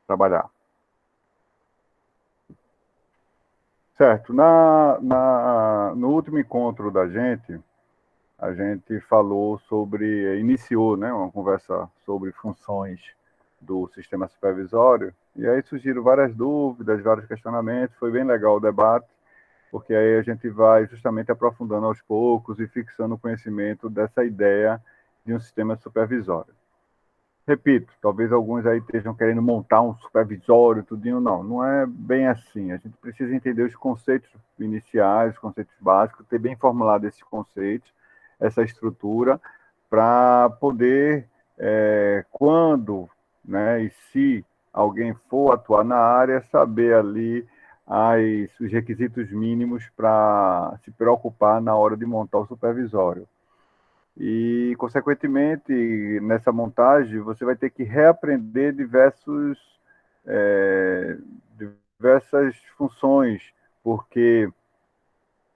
trabalhar. Certo. No último encontro da gente, a gente falou sobre, iniciou, né, uma conversa sobre funções do sistema supervisório, e aí surgiram várias dúvidas, vários questionamentos, foi bem legal o debate, porque aí a gente vai justamente aprofundando aos poucos e fixando o conhecimento dessa ideia de um sistema supervisório. Repito, talvez alguns aí estejam querendo montar um supervisório, tudinho, não é bem assim. A gente precisa entender os conceitos iniciais, os conceitos básicos, ter bem formulado esses conceitos, essa estrutura, para poder, quando, né, e se alguém for atuar na área, saber ali os requisitos mínimos para se preocupar na hora de montar o supervisório. E, consequentemente, nessa montagem, você vai ter que reaprender é, diversas funções, porque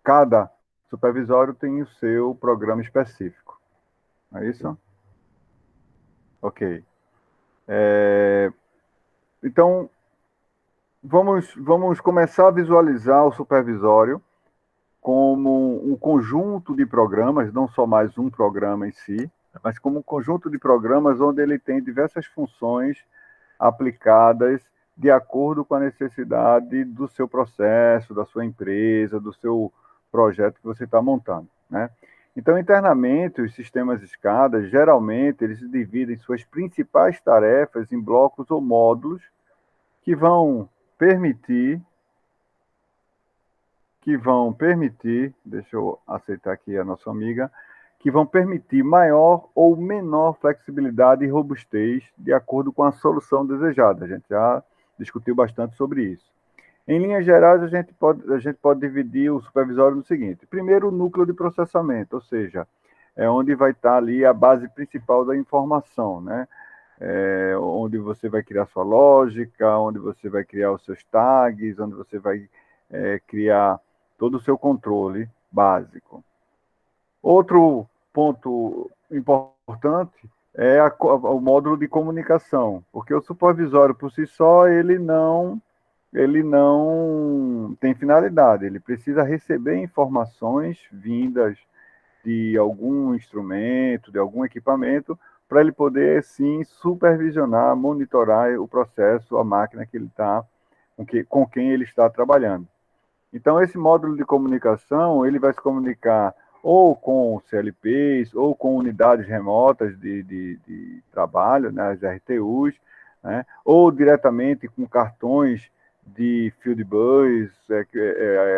cada supervisório tem o seu programa específico. Não é isso? Ok. Então, vamos começar a visualizar o supervisório como um conjunto de programas, não só mais um programa em si, mas como um conjunto de programas onde ele tem diversas funções aplicadas de acordo com a necessidade do seu processo, da sua empresa, do seu projeto que você está montando, né? Então, internamente, os sistemas escada, geralmente, eles se dividem suas principais tarefas em blocos ou módulos que vão permitir, deixa eu aceitar aqui a nossa amiga, que vão permitir maior ou menor flexibilidade e robustez de acordo com a solução desejada. A gente já discutiu bastante sobre isso. Em linhas gerais, a gente pode dividir o supervisório no seguinte: primeiro, o núcleo de processamento, ou seja, é onde vai estar ali a base principal da informação, né? Onde você vai criar sua lógica, onde você vai criar os seus tags, onde você vai criar todo o seu controle básico. Outro ponto importante é o módulo de comunicação, porque o supervisório por si só ele não tem finalidade, ele precisa receber informações vindas de algum instrumento, de algum equipamento, para ele poder sim supervisionar, monitorar o processo, a máquina que ele está com quem ele está trabalhando. Então, esse módulo de comunicação, ele vai se comunicar ou com CLPs, ou com unidades remotas de trabalho, né, as RTUs, né, ou diretamente com cartões de field bus,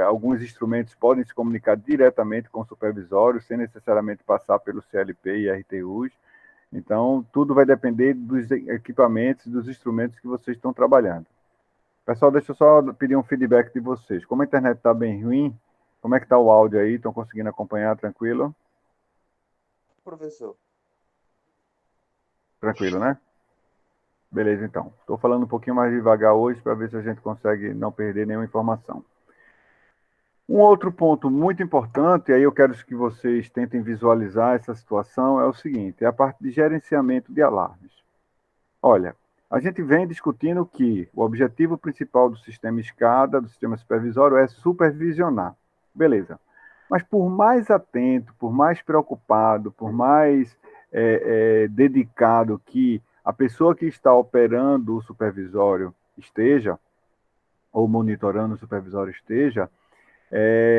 alguns instrumentos podem se comunicar diretamente com o supervisório, sem necessariamente passar pelo CLP e RTUs. Então, tudo vai depender dos equipamentos, dos instrumentos que vocês estão trabalhando. Pessoal, deixa eu só pedir um feedback de vocês. Como a internet está bem ruim, como é que está o áudio aí? Estão conseguindo acompanhar tranquilo? Professor. Tranquilo, né? Beleza, então. Estou falando um pouquinho mais devagar hoje para ver se a gente consegue não perder nenhuma informação. Um outro ponto muito importante, aí eu quero que vocês tentem visualizar essa situação, é o seguinte: é a parte de gerenciamento de alarmes. Olha, a gente vem discutindo que o objetivo principal do sistema escada, do sistema supervisório, é supervisionar. Beleza. Mas por mais atento, por mais preocupado, por mais dedicado que a pessoa que está operando o supervisório esteja, ou monitorando o supervisório esteja,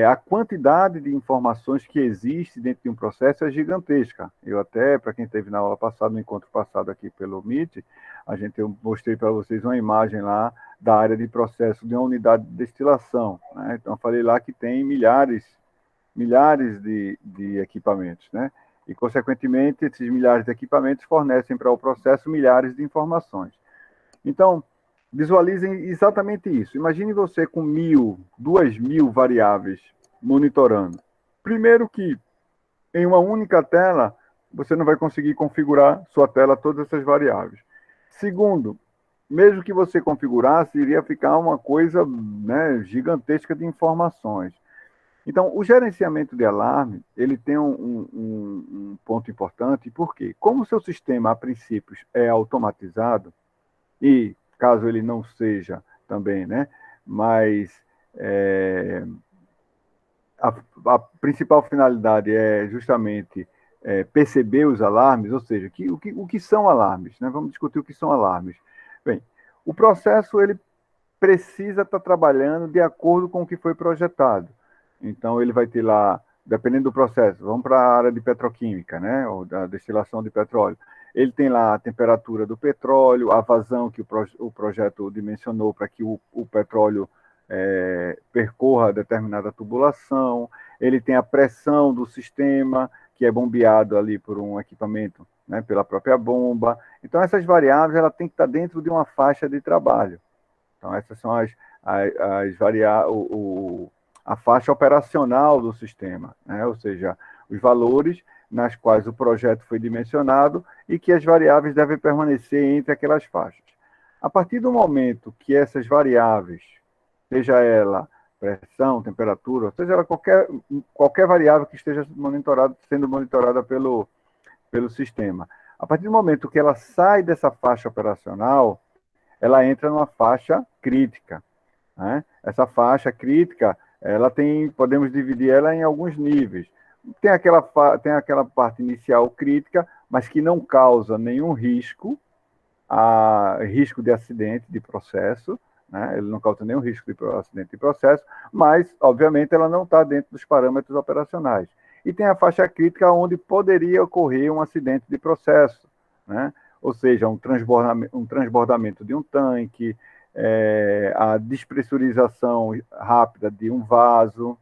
a quantidade de informações que existe dentro de um processo é gigantesca. Eu até, para quem esteve na aula passada, no encontro passado aqui pelo Meet, eu mostrei para vocês uma imagem lá da área de processo de uma unidade de destilação, né? Então, eu falei lá que tem milhares de equipamentos, né? E, consequentemente, esses milhares de equipamentos fornecem para o processo milhares de informações. Então, visualizem exatamente isso. Imagine você com 1.000, 2.000 variáveis monitorando. Primeiro que em uma única tela, você não vai conseguir configurar sua tela todas essas variáveis. Segundo, mesmo que você configurasse, iria ficar uma coisa, né, gigantesca de informações. Então, o gerenciamento de alarme, ele tem um ponto importante, porque como o seu sistema, a princípio, é automatizado, e caso ele não seja também, né? Mas a principal finalidade é justamente perceber os alarmes, ou seja, o que são alarmes, né? Vamos discutir o que são alarmes. Bem, o processo ele precisa estar trabalhando de acordo com o que foi projetado. Então, ele vai ter lá, dependendo do processo, vamos para a área de petroquímica, né, ou da destilação de petróleo. Ele tem lá a temperatura do petróleo, a vazão que o projeto dimensionou para que o petróleo percorra determinada tubulação, ele tem a pressão do sistema, que é bombeado ali por um equipamento, né, pela própria bomba. Então, essas variáveis ela tem que estar dentro de uma faixa de trabalho. Então, essas são a faixa operacional do sistema, né? Ou seja, os valores nas quais o projeto foi dimensionado e que as variáveis devem permanecer entre aquelas faixas. A partir do momento que essas variáveis, seja ela pressão, temperatura, seja ela qualquer variável que esteja sendo monitorada pelo sistema, a partir do momento que ela sai dessa faixa operacional, ela entra numa faixa crítica, né? Essa faixa crítica, podemos dividir ela em alguns níveis. Tem aquela parte inicial crítica, mas que não causa nenhum risco, risco de acidente de processo, né? Ele não causa nenhum risco de acidente de processo, mas, obviamente, ela não está dentro dos parâmetros operacionais. E tem a faixa crítica onde poderia ocorrer um acidente de processo, né? Ou seja, um transbordamento de um tanque, a despressurização rápida de um vaso,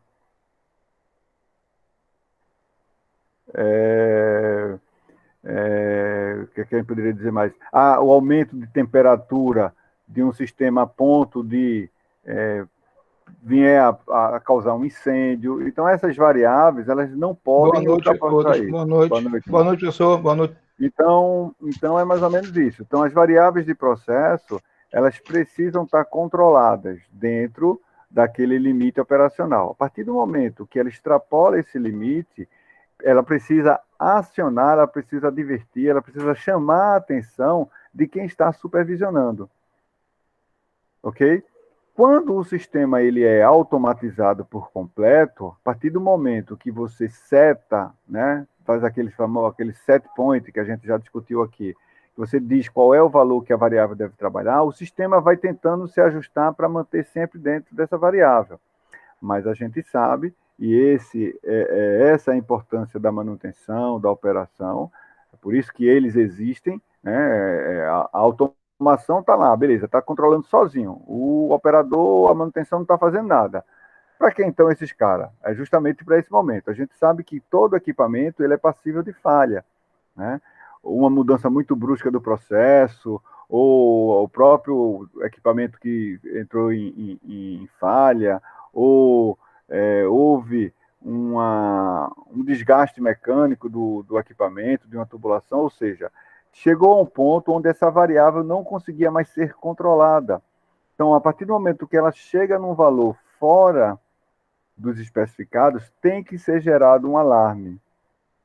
o que eu poderia dizer mais? O aumento de temperatura de um sistema a ponto de vier a causar um incêndio. Então, essas variáveis, elas não podem ultrapassar isso. Boa noite. Boa noite, boa noite, professor. Boa noite. Então, é mais ou menos isso. Então, as variáveis de processo, elas precisam estar controladas dentro daquele limite operacional. A partir do momento que ela extrapola esse limite, ela precisa acionar, ela precisa advertir, ela precisa chamar a atenção de quem está supervisionando. Ok? Quando o sistema ele é automatizado por completo, a partir do momento que você seta, né, faz aquele set point que a gente já discutiu aqui, você diz qual é o valor que a variável deve trabalhar, o sistema vai tentando se ajustar para manter sempre dentro dessa variável. Mas a gente sabe, e essa é a importância da manutenção, da operação, é por isso que eles existem, né, a automação está lá, beleza, está controlando sozinho. O operador, a manutenção não está fazendo nada. Para que então esses caras? É justamente para esse momento. A gente sabe que todo equipamento ele é passível de falha, né? Uma mudança muito brusca do processo, ou o próprio equipamento que entrou em falha, ou houve um desgaste mecânico do equipamento, de uma tubulação, ou seja, chegou a um ponto onde essa variável não conseguia mais ser controlada. Então, a partir do momento que ela chega num valor fora dos especificados, tem que ser gerado um alarme.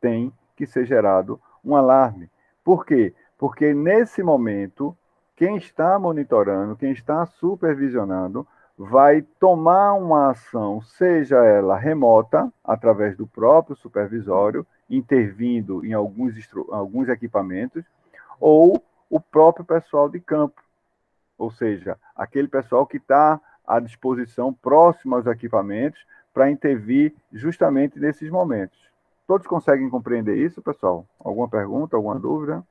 Tem que ser gerado um alarme. Por quê? Porque nesse momento, quem está monitorando, quem está supervisionando, vai tomar uma ação, seja ela remota, através do próprio supervisório, intervindo em alguns equipamentos, ou o próprio pessoal de campo, ou seja, aquele pessoal que está à disposição, próximo aos equipamentos, para intervir justamente nesses momentos. Todos conseguem compreender isso, pessoal? Alguma pergunta, alguma dúvida?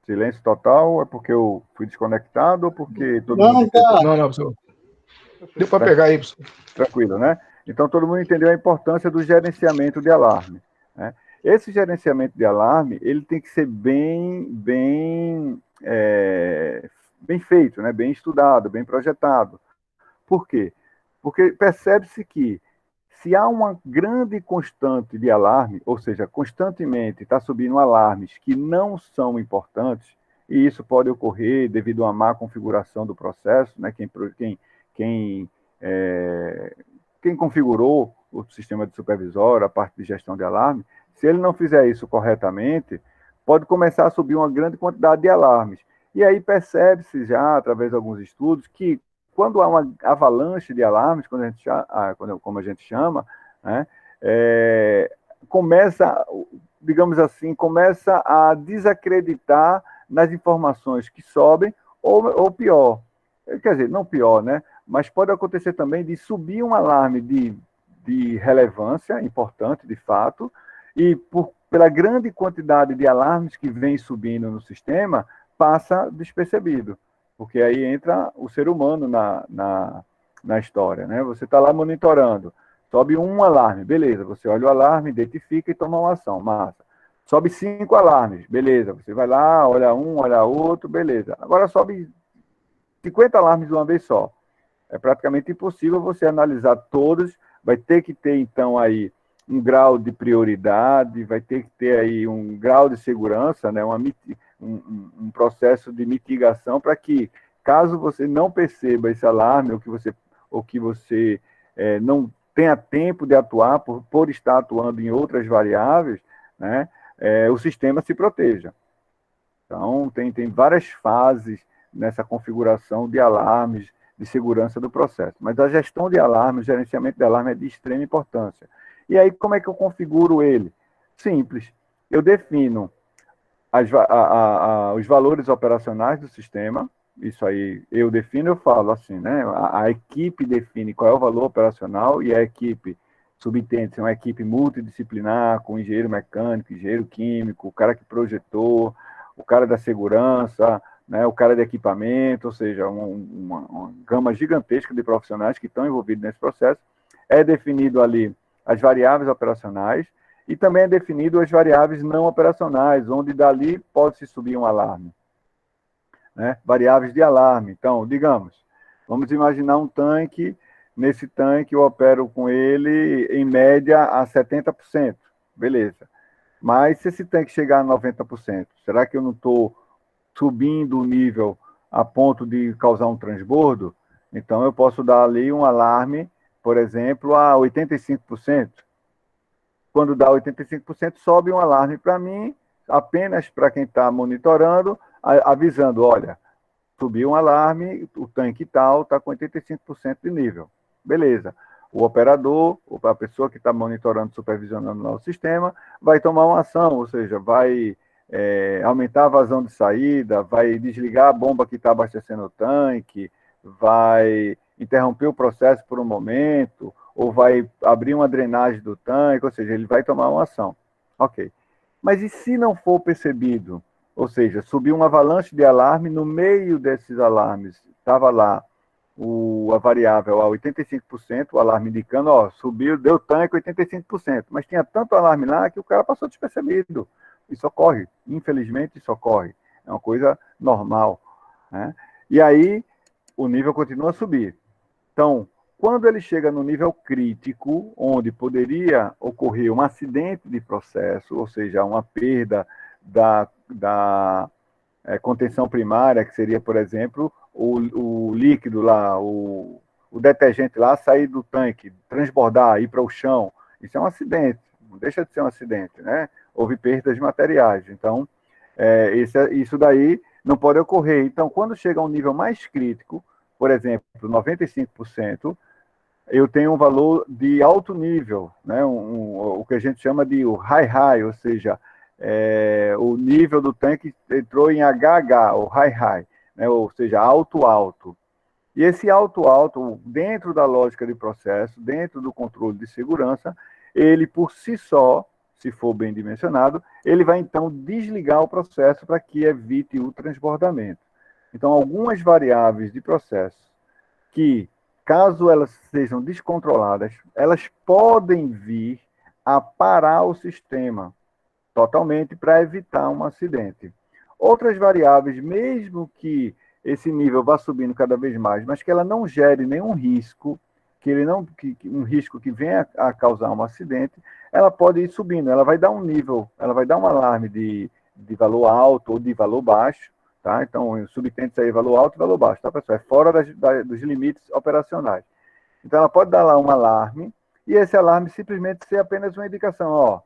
Silêncio total, é porque eu fui desconectado ou porque todo mundo entendeu? Não, professor. Deu para pegar aí, professor. Tranquilo, né? Então, todo mundo entendeu a importância do gerenciamento de alarme, né? Esse gerenciamento de alarme, ele tem que ser bem feito, né? Bem estudado, bem projetado. Por quê? Porque percebe-se que se há uma grande constante de alarme, ou seja, constantemente está subindo alarmes que não são importantes, e isso pode ocorrer devido a uma má configuração do processo, né? Quem, quem configurou o sistema de supervisório, a parte de gestão de alarme, se ele não fizer isso corretamente, pode começar a subir uma grande quantidade de alarmes. E aí percebe-se já, através de alguns estudos, que quando há uma avalanche de alarmes, como a gente chama, né, começa, digamos assim, começa a desacreditar nas informações que sobem, ou pior, quer dizer, não pior, né, mas pode acontecer também de subir um alarme de relevância importante, de fato, e pela grande quantidade de alarmes que vem subindo no sistema, passa despercebido, porque aí entra o ser humano na história, né? Você está lá monitorando, sobe um alarme, beleza, você olha o alarme, identifica e toma uma ação, massa. Sobe 5 alarmes, beleza, você vai lá, olha um, olha outro, beleza. Agora sobe 50 alarmes de uma vez só. É praticamente impossível você analisar todos, vai ter que ter, então, aí um grau de prioridade, vai ter que ter aí um grau de segurança, né, um processo de mitigação para que, caso você não perceba esse alarme, ou que você não tenha tempo de atuar, por estar atuando em outras variáveis, né, o sistema se proteja. Então, tem várias fases nessa configuração de alarmes, de segurança do processo. Mas a gestão de alarme, o gerenciamento de alarme é de extrema importância. E aí, como é que eu configuro ele? Simples. Eu defino os valores operacionais do sistema. Isso aí eu defino, eu falo assim, né? A equipe define qual é o valor operacional e a equipe subentende-se uma equipe multidisciplinar, com engenheiro mecânico, engenheiro químico, o cara que projetou, o cara da segurança, né, o cara de equipamento, ou seja, uma gama gigantesca de profissionais que estão envolvidos nesse processo. É definido ali as variáveis operacionais e também é definido as variáveis não operacionais, onde dali pode-se subir um alarme. Né? Variáveis de alarme. Então, digamos, vamos imaginar um tanque. Nesse tanque eu opero com ele em média a 70%. Beleza. Mas se esse tanque chegar a 90%, será que eu não estou subindo o nível a ponto de causar um transbordo? Então eu posso dar ali um alarme, por exemplo, a 85%. Quando dá 85%, sobe um alarme para mim, apenas para quem está monitorando, avisando, olha, subiu um alarme, o tanque tal está com 85% de nível. Beleza. O operador, a pessoa que está monitorando, supervisionando lá o sistema, vai tomar uma ação, ou seja, vai aumentar a vazão de saída, vai desligar a bomba que está abastecendo o tanque, vai interromper o processo por um momento, ou vai abrir uma drenagem do tanque, ou seja, ele vai tomar uma ação. Ok. Mas e se não for percebido? Ou seja, subiu uma avalanche de alarme, no meio desses alarmes estava lá a variável a 85%, o alarme indicando, ó, subiu, deu tanque 85%, mas tinha tanto alarme lá que o cara passou despercebido. Isso ocorre, infelizmente isso ocorre, é uma coisa normal, né? E aí o nível continua a subir. Então, quando ele chega no nível crítico, onde poderia ocorrer um acidente de processo, ou seja, uma perda da contenção primária, que seria, por exemplo, o líquido lá, o detergente lá sair do tanque, transbordar, ir para o chão, isso é um acidente, não deixa de ser um acidente, né? Houve perdas de materiais, então isso daí não pode ocorrer. Então, quando chega a um nível mais crítico, por exemplo, 95%, eu tenho um valor de alto nível, né? O que a gente chama de high, ou seja, o nível do tanque entrou em HH, ou high, né? Ou seja, alto. E esse alto, dentro da lógica de processo, dentro do controle de segurança, ele por si só, se for bem dimensionado, ele vai então desligar o processo para que evite o transbordamento. Então, algumas variáveis de processo que, caso elas sejam descontroladas, elas podem vir a parar o sistema totalmente para evitar um acidente. Outras variáveis, mesmo que esse nível vá subindo cada vez mais, mas que ela não gere nenhum risco, um risco que venha a causar um acidente, ela pode ir subindo, ela vai dar um nível, ela vai dar um alarme de valor alto ou de valor baixo, tá? Então, subtende-se aí valor alto e valor baixo, tá, pessoal? É fora dos limites operacionais. Então, ela pode dar lá um alarme, e esse alarme simplesmente ser apenas uma indicação, ó,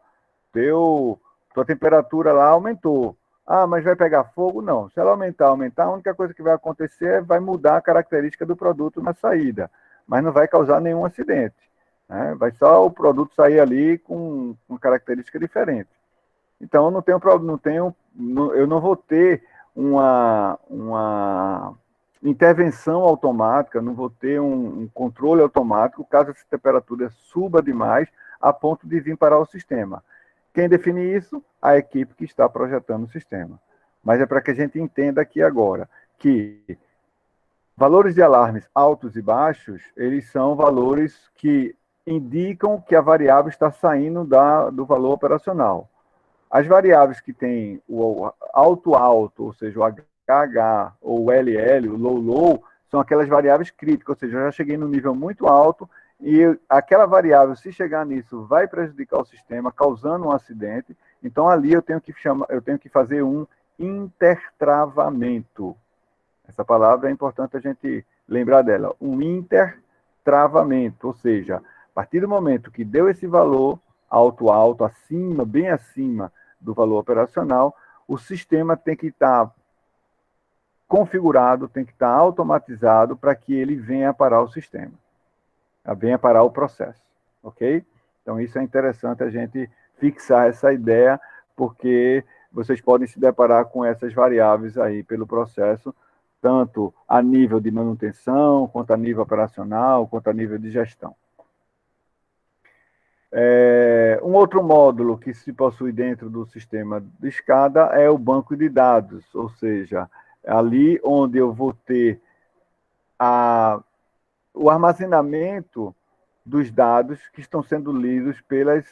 tua temperatura lá aumentou. Ah, mas vai pegar fogo? Não. Se ela aumentar, a única coisa que vai acontecer é vai mudar a característica do produto na saída, mas não vai causar nenhum acidente, né? Vai só o produto sair ali com uma característica diferente. Então, eu eu não vou ter uma intervenção automática, não vou ter um controle automático caso essa temperatura suba demais a ponto de vir parar o sistema. Quem define isso? A equipe que está projetando o sistema. Mas é para que a gente entenda aqui agora que valores de alarmes altos e baixos, eles são valores que indicam que a variável está saindo do valor operacional. As variáveis que têm o alto-alto, ou seja, o HH ou o LL, o low-low, são aquelas variáveis críticas, ou seja, eu já cheguei no nível muito alto e aquela variável, se chegar nisso, vai prejudicar o sistema, causando um acidente. Então, ali eu tenho que fazer um intertravamento. Essa palavra é importante a gente lembrar dela. Um intertravamento, ou seja, a partir do momento que deu esse valor alto, acima, bem acima do valor operacional, o sistema tem que estar configurado, tem que estar automatizado para que ele venha parar o sistema, venha parar o processo, ok? Então, isso é interessante a gente fixar essa ideia, porque vocês podem se deparar com essas variáveis aí pelo processo, tanto a nível de manutenção, quanto a nível operacional, quanto a nível de gestão. Um outro módulo que se possui dentro do sistema de SCADA é o banco de dados, ou seja, ali onde eu vou ter o armazenamento dos dados que estão sendo lidos pelas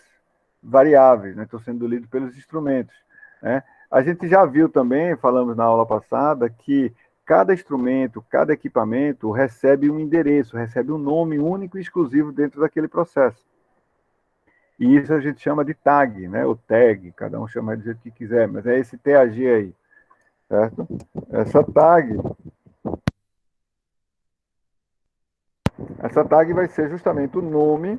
variáveis, né? Estão sendo lidos pelos instrumentos, né? A gente já viu também, falamos na aula passada, que cada instrumento, cada equipamento recebe um endereço, recebe um nome único e exclusivo dentro daquele processo. E isso a gente chama de tag, né? O tag, cada um chama do jeito que quiser, mas é esse TAG aí, certo? Essa tag vai ser justamente o nome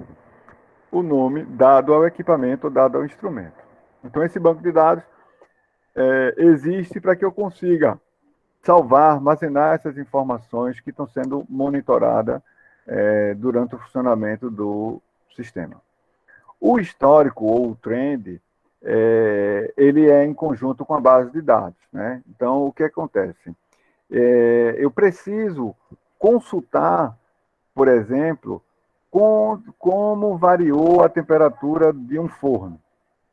dado ao equipamento, dado ao instrumento. Então, esse banco de dados existe para que eu consiga salvar, armazenar essas informações que estão sendo monitoradas durante o funcionamento do sistema. O histórico ou o trend, ele é em conjunto com a base de dados, né? Então, o que acontece? Eu preciso consultar, por exemplo, como variou a temperatura de um forno.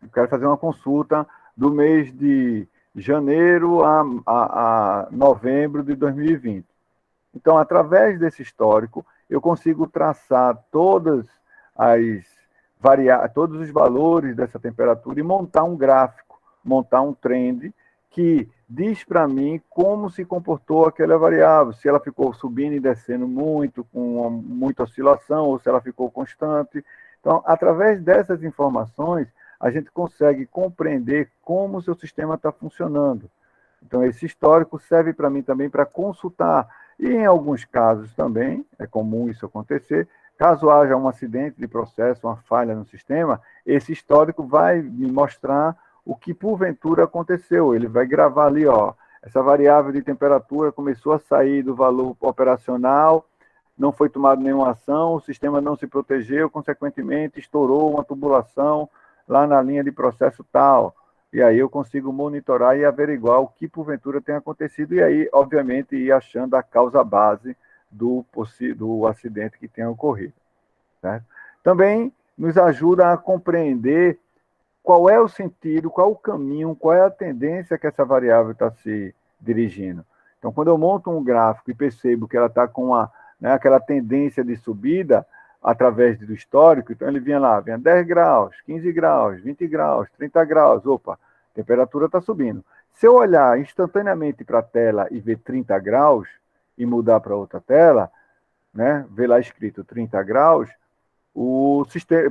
Eu quero fazer uma consulta do mês de janeiro a novembro de 2020. Então, através desse histórico, eu consigo traçar todos os valores dessa temperatura e montar um gráfico, montar um trend que diz para mim como se comportou aquela variável, se ela ficou subindo e descendo muito, com muita oscilação, ou se ela ficou constante. Então, através dessas informações, a gente consegue compreender como o seu sistema está funcionando. Então, esse histórico serve para mim também para consultar. E, em alguns casos também, é comum isso acontecer, caso haja um acidente de processo, uma falha no sistema, esse histórico vai me mostrar o que porventura aconteceu. Ele vai gravar ali, ó, essa variável de temperatura começou a sair do valor operacional, não foi tomada nenhuma ação, o sistema não se protegeu, consequentemente estourou uma tubulação lá na linha de processo tal. E aí eu consigo monitorar e averiguar o que porventura tem acontecido e aí, obviamente, ir achando a causa base do acidente que tenha ocorrido, certo? Também nos ajuda a compreender qual é o sentido, qual é o caminho, qual é a tendência que essa variável está se dirigindo. Então, quando eu monto um gráfico e percebo que ela está com aquela tendência de subida através do histórico, então ele vinha 10 graus, 15 graus, 20 graus, 30 graus, opa, a temperatura está subindo. Se eu olhar instantaneamente para a tela e ver 30 graus e mudar para outra tela, né, ver lá escrito 30 graus,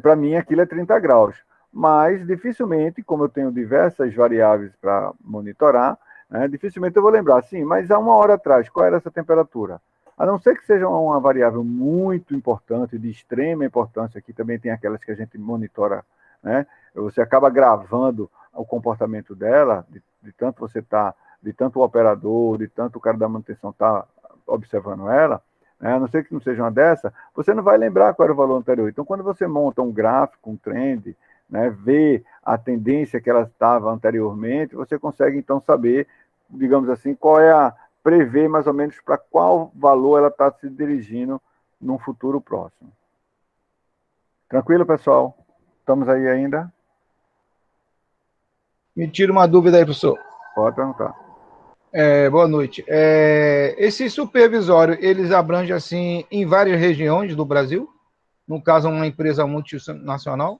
para mim aquilo é 30 graus. Mas dificilmente, como eu tenho diversas variáveis para monitorar, né, dificilmente eu vou lembrar, sim, mas há uma hora atrás, qual era essa temperatura? A não ser que seja uma variável muito importante, de extrema importância, que também tem aquelas que a gente monitora, né? você acaba gravando o comportamento dela, de tanto você tá, de tanto o operador, de tanto o cara da manutenção tá observando ela, né? A não ser que não seja uma dessa, você não vai lembrar qual era o valor anterior. Então, quando você monta um gráfico, um trend, né, vê a tendência que ela estava anteriormente, você consegue, então, saber, digamos assim, prever mais ou menos para qual valor ela está se dirigindo num futuro próximo. Tranquilo, pessoal? Estamos aí ainda? Me tira uma dúvida aí, professor. Pode perguntar. Boa noite. Esse supervisório, eles abrangem, assim, em várias regiões do Brasil? No caso, uma empresa multinacional?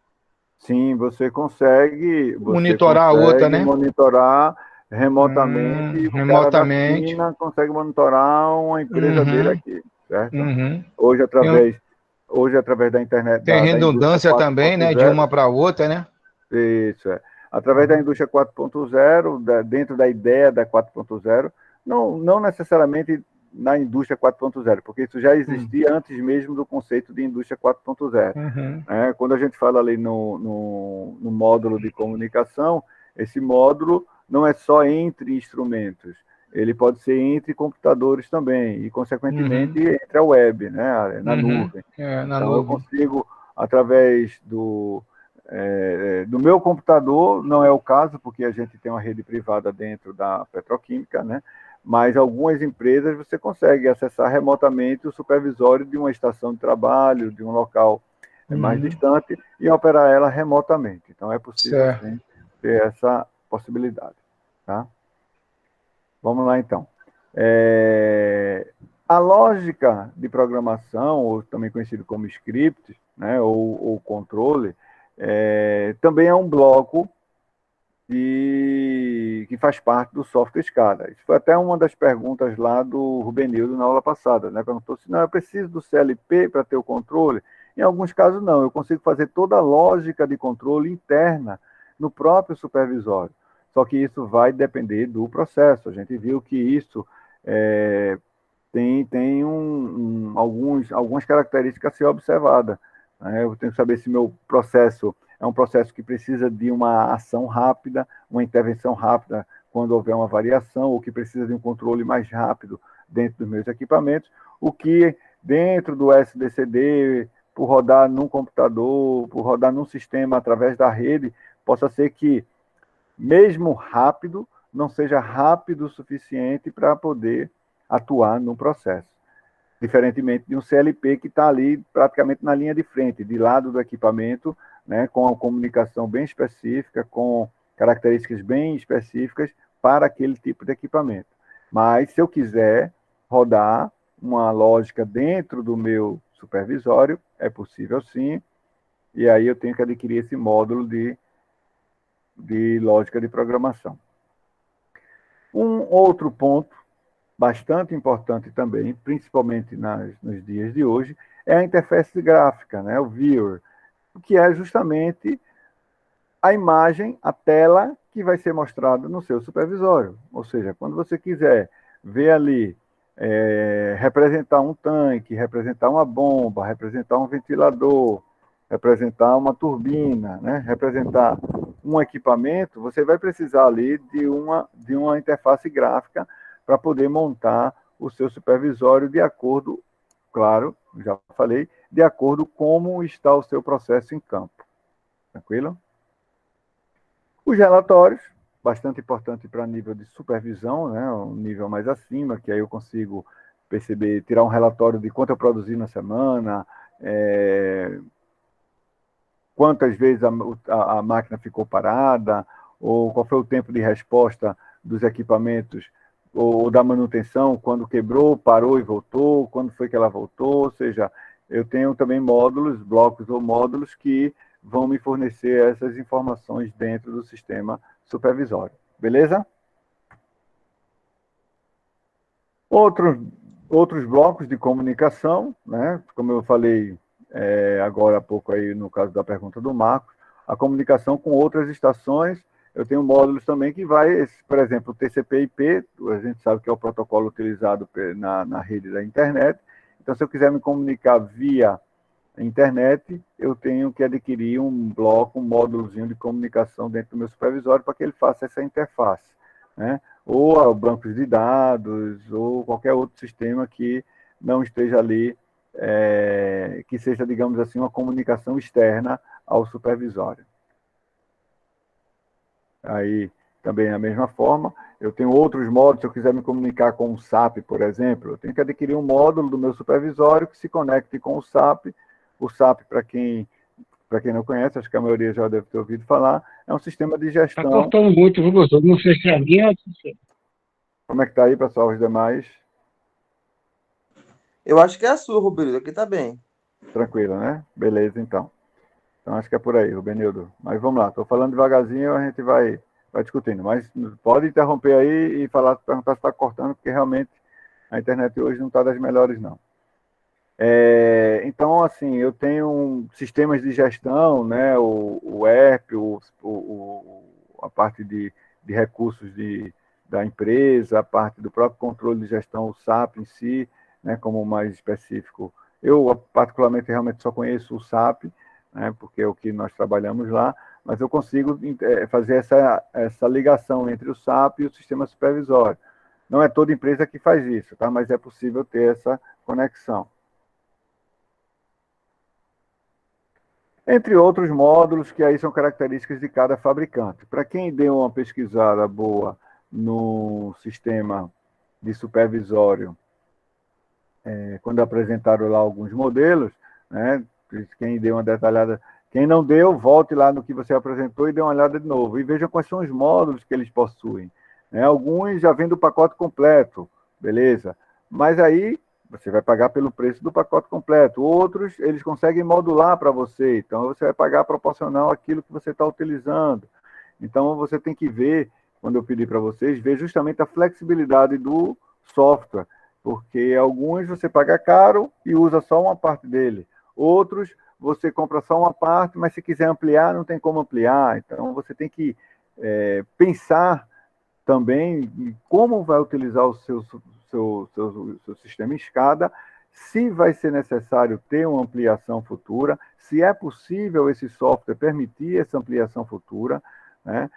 Sim, você consegue Monitorar a outra, né? monitorar remotamente. O cara da Remotamente. China consegue monitorar uma empresa dele Uhum, aqui, certo? uhum. Hoje, Tem, através da internet, tem da indústria redundância também, né? De 4.0, uma para outra, né? isso é. Através da indústria 4.0, dentro da ideia da 4.0, não necessariamente na indústria 4.0, porque isso já existia antes mesmo do conceito de indústria 4.0. Uhum. Quando a gente fala ali no módulo de comunicação, esse módulo não é só entre instrumentos, ele pode ser entre computadores também, e, consequentemente, entre a web, né, na nuvem. Na Então, eu nuvem. consigo, através do meu computador, não é o caso, porque a gente tem uma rede privada dentro da petroquímica, né? Mas algumas empresas você consegue acessar remotamente o supervisório de uma estação de trabalho, de um local mais distante, e operar ela remotamente. Então, é possível, Certo. sim, ter essa possibilidade. Tá? Vamos lá, então. A lógica de programação, ou também conhecido como script, né, ou controle, também é um bloco que faz parte do software SCADA. Isso foi até uma das perguntas lá do Rubenildo na aula passada, né? Perguntou se não, eu preciso do CLP para ter o controle. Em alguns casos, não. Eu consigo fazer toda a lógica de controle interna no próprio supervisório. Só que isso vai depender do processo. A gente viu que isso tem algumas características a ser observadas. Né? Eu tenho que saber se meu processo é um processo que precisa de uma ação rápida, uma intervenção rápida quando houver uma variação, ou que precisa de um controle mais rápido dentro dos meus equipamentos, o que dentro do SDCD, por rodar num computador, por rodar num sistema através da rede, possa ser que, mesmo rápido, não seja rápido o suficiente para poder atuar no processo. Diferentemente de um CLP que está ali praticamente na linha de frente, de lado do equipamento, né, com a comunicação bem específica, com características bem específicas para aquele tipo de equipamento. Mas, se eu quiser rodar uma lógica dentro do meu supervisório, é possível sim, e aí eu tenho que adquirir esse módulo de lógica de programação. Um outro ponto bastante importante também, principalmente nos dias de hoje, é a interface gráfica, né, o viewer, que é justamente a imagem, a tela que vai ser mostrada no seu supervisório. Ou seja, quando você quiser ver ali, representar um tanque, representar uma bomba, representar um ventilador, representar uma turbina, né, representar um equipamento, você vai precisar ali de uma interface gráfica para poder montar o seu supervisório de acordo, claro, já falei, de acordo com como está o seu processo em campo. Tranquilo? Os relatórios, bastante importante para nível de supervisão, né, um nível mais acima, que aí eu consigo perceber, tirar um relatório de quanto eu produzi na semana, quantas vezes a máquina ficou parada, ou qual foi o tempo de resposta dos equipamentos ou da manutenção, quando quebrou, parou e voltou, quando foi que ela voltou, ou seja, eu tenho também módulos, blocos ou módulos que vão me fornecer essas informações dentro do sistema supervisório. Beleza? Outros blocos de comunicação, né? Como eu falei agora há pouco aí no caso da pergunta do Marcos, a comunicação com outras estações. Eu tenho módulos também que vai, por exemplo, o TCP/IP, a gente sabe que é o protocolo utilizado na rede da internet. Então, se eu quiser me comunicar via internet, eu tenho que adquirir um bloco, um módulozinho de comunicação dentro do meu supervisório para que ele faça essa interface, né? Ou bancos de dados, ou qualquer outro sistema que não esteja ali, que seja, digamos assim, uma comunicação externa ao supervisório. Aí, também da mesma forma, eu tenho outros módulos, se eu quiser me comunicar com o SAP, por exemplo, eu tenho que adquirir um módulo do meu supervisório que se conecte com o SAP. O SAP, para quem não conhece, acho que a maioria já deve ter ouvido falar, é um sistema de Está gestão. cortando muito, viu, professor? Não sei se é a minha ou se é. Como é que está aí, pessoal, os demais? Eu acho que é a sua, Rubrilho. Aqui tá bem. Tranquilo, né? Beleza, então. Então, acho que é por aí, Rubenildo. Mas vamos lá, estou falando devagarzinho, a gente vai discutindo. Mas pode interromper aí e perguntar se está cortando, porque realmente a internet hoje não está das melhores, não. Então, assim, eu tenho sistemas de gestão, né? O ERP, a parte de recursos da empresa, a parte do próprio controle de gestão, o SAP em si, né? Como mais específico. Eu, particularmente, realmente só conheço o SAP, né, porque é o que nós trabalhamos lá, mas eu consigo fazer essa ligação entre o SAP e o sistema supervisório. Não é toda empresa que faz isso, tá? Mas é possível ter essa conexão. Entre outros módulos que aí são características de cada fabricante. Para quem deu uma pesquisada boa no sistema de supervisório, quando apresentaram lá alguns modelos, né, quem deu uma detalhada, quem não deu, volte lá no que você apresentou e dê uma olhada de novo. E veja quais são os módulos que eles possuem. Né? Alguns já vêm do pacote completo, beleza. Mas aí você vai pagar pelo preço do pacote completo. Outros, eles conseguem modular para você. Então, você vai pagar proporcional àquilo que você está utilizando. Então, você tem que ver, quando eu pedir para vocês, ver justamente a flexibilidade do software. Porque alguns você paga caro e usa só uma parte dele. Outros, você compra só uma parte, mas se quiser ampliar, não tem como ampliar. Então, você tem que pensar também em como vai utilizar o seu sistema em escada, se vai ser necessário ter uma ampliação futura, se é possível esse software permitir essa ampliação futura, né?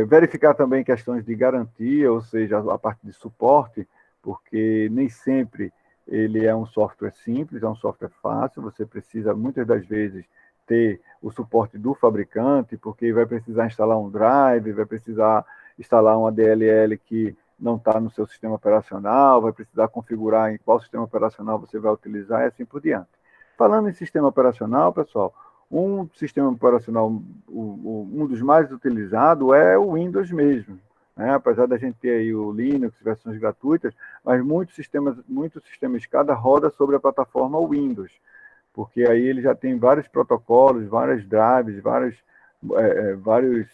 Verificar também questões de garantia, ou seja, a parte de suporte, porque nem sempre ele é um software simples, é um software fácil, você precisa muitas das vezes ter o suporte do fabricante, porque vai precisar instalar um drive, vai precisar instalar uma DLL que não está no seu sistema operacional, vai precisar configurar em qual sistema operacional você vai utilizar e assim por diante. Falando em sistema operacional, pessoal, um sistema operacional, um dos mais utilizados é o Windows mesmo. Né? Apesar da gente ter aí o Linux, versões gratuitas, mas muitos sistemas SCADA roda sobre a plataforma Windows, porque aí ele já tem vários protocolos, várias drives, vários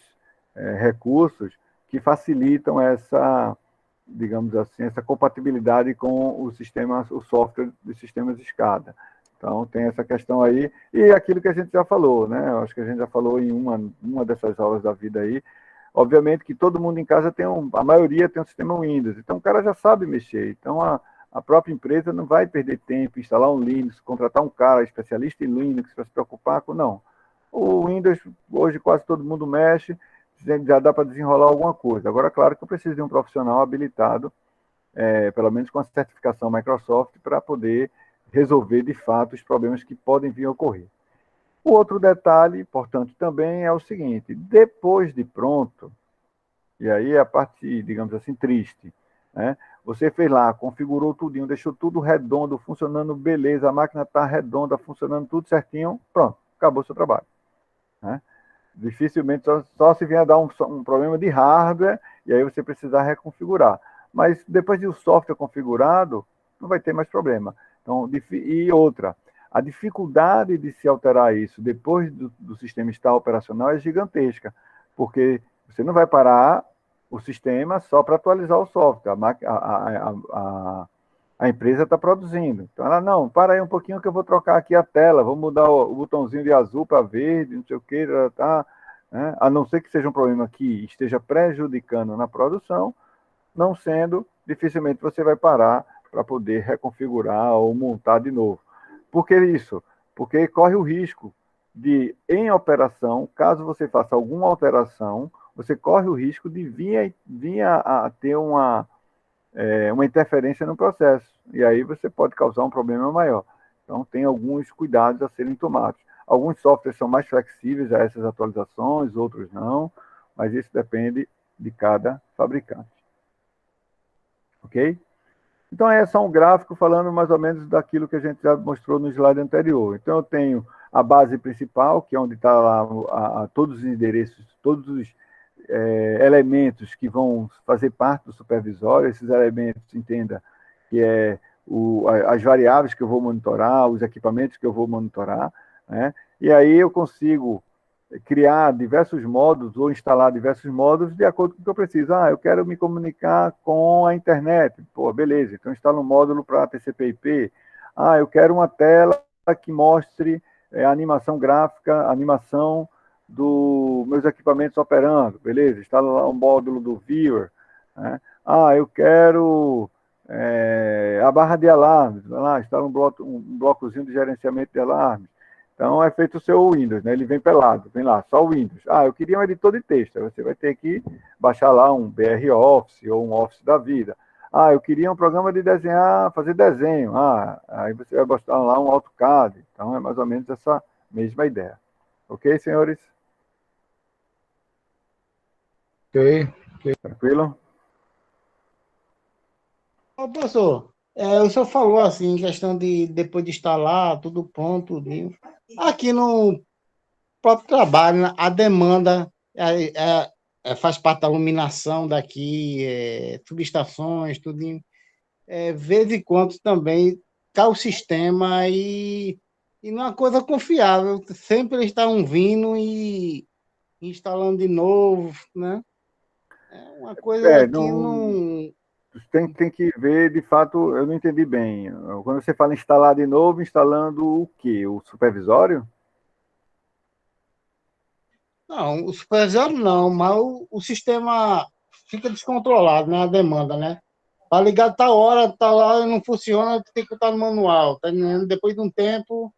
recursos que facilitam essa, digamos assim, essa compatibilidade com o software dos sistemas SCADA. Então, tem essa questão aí. E aquilo que a gente já falou, né? Eu acho que a gente já falou em uma dessas aulas da vida aí. Obviamente que todo mundo em casa a maioria tem um sistema Windows. Então, o cara já sabe mexer. Então, a própria empresa não vai perder tempo em instalar um Linux, contratar um cara especialista em Linux para se preocupar com, não. O Windows, hoje quase todo mundo mexe, já dá para desenrolar alguma coisa. Agora, claro que eu preciso de um profissional habilitado, pelo menos com a certificação Microsoft, para poder resolver, de fato, os problemas que podem vir a ocorrer. O outro detalhe importante também é o seguinte, depois de pronto, e aí é a parte, digamos assim, triste, né? Você fez lá, configurou tudinho, deixou tudo redondo, funcionando beleza, a máquina está redonda, funcionando tudo certinho, pronto, acabou o seu trabalho. Né? Dificilmente, só se vier a dar um problema de hardware, e aí você precisar reconfigurar. Mas depois de o software configurado, não vai ter mais problema. Então, e outra, a dificuldade de se alterar isso depois do sistema estar operacional é gigantesca, porque você não vai parar o sistema só para atualizar o software. A empresa está produzindo. Então, ela, não, para aí um pouquinho que eu vou trocar aqui a tela, vou mudar o botãozinho de azul para verde, não sei o que, tá, né? A não ser que seja um problema que esteja prejudicando na produção, não sendo, dificilmente você vai parar para poder reconfigurar ou montar de novo. Por que isso? porque corre o risco de, em operação, caso você faça alguma alteração, você corre o risco de vir a ter uma interferência no processo, e aí você pode causar um problema maior. Então, tem alguns cuidados a serem tomados. Alguns softwares são mais flexíveis a essas atualizações, outros não, mas isso depende de cada fabricante. Ok? Então, é só um gráfico falando mais ou menos daquilo que a gente já mostrou no slide anterior. Então, eu tenho a base principal, que é onde está lá todos os endereços, todos os elementos que vão fazer parte do supervisório. Esses elementos, entenda, que é as variáveis que eu vou monitorar, os equipamentos que eu vou monitorar, né? E aí eu consigo criar diversos módulos ou instalar diversos módulos de acordo com o que eu preciso. Eu quero me comunicar com a internet. Pô, beleza, então instalo um módulo para TCP/IP. Eu quero uma tela que mostre a animação gráfica, animação dos meus equipamentos operando. Beleza, instalo lá um módulo do Viewer, né? Eu quero a barra de alarmes. Lá, instala um blocozinho de gerenciamento de alarmes. Então, é feito o seu Windows, né? Ele vem pelado, vem lá, só o Windows. Eu queria um editor de texto. Aí você vai ter que baixar lá um BR Office ou um Office da vida. Eu queria um programa de desenhar, fazer desenho. Aí você vai botar lá um AutoCAD. Então, é mais ou menos essa mesma ideia. Ok, senhores? Ok. Tranquilo? Ô, professor, o senhor falou assim, questão de depois de instalar, tudo pronto, tudinho. Aqui no próprio trabalho, né, a demanda faz parte da iluminação daqui, subestações, tudinho. Vez em quando também cai o sistema e não é uma coisa confiável. Sempre eles estão vindo e instalando de novo, né? É uma coisa que Não, não. tem que ver, de fato, eu não entendi bem. Quando você fala instalar de novo, instalando o quê? O supervisório? Não, o supervisório não, mas o sistema fica descontrolado, né? A demanda, né? Para ligar tal hora, tal hora não funciona, tem que botar no manual, tá entendendo? Depois de um tempo,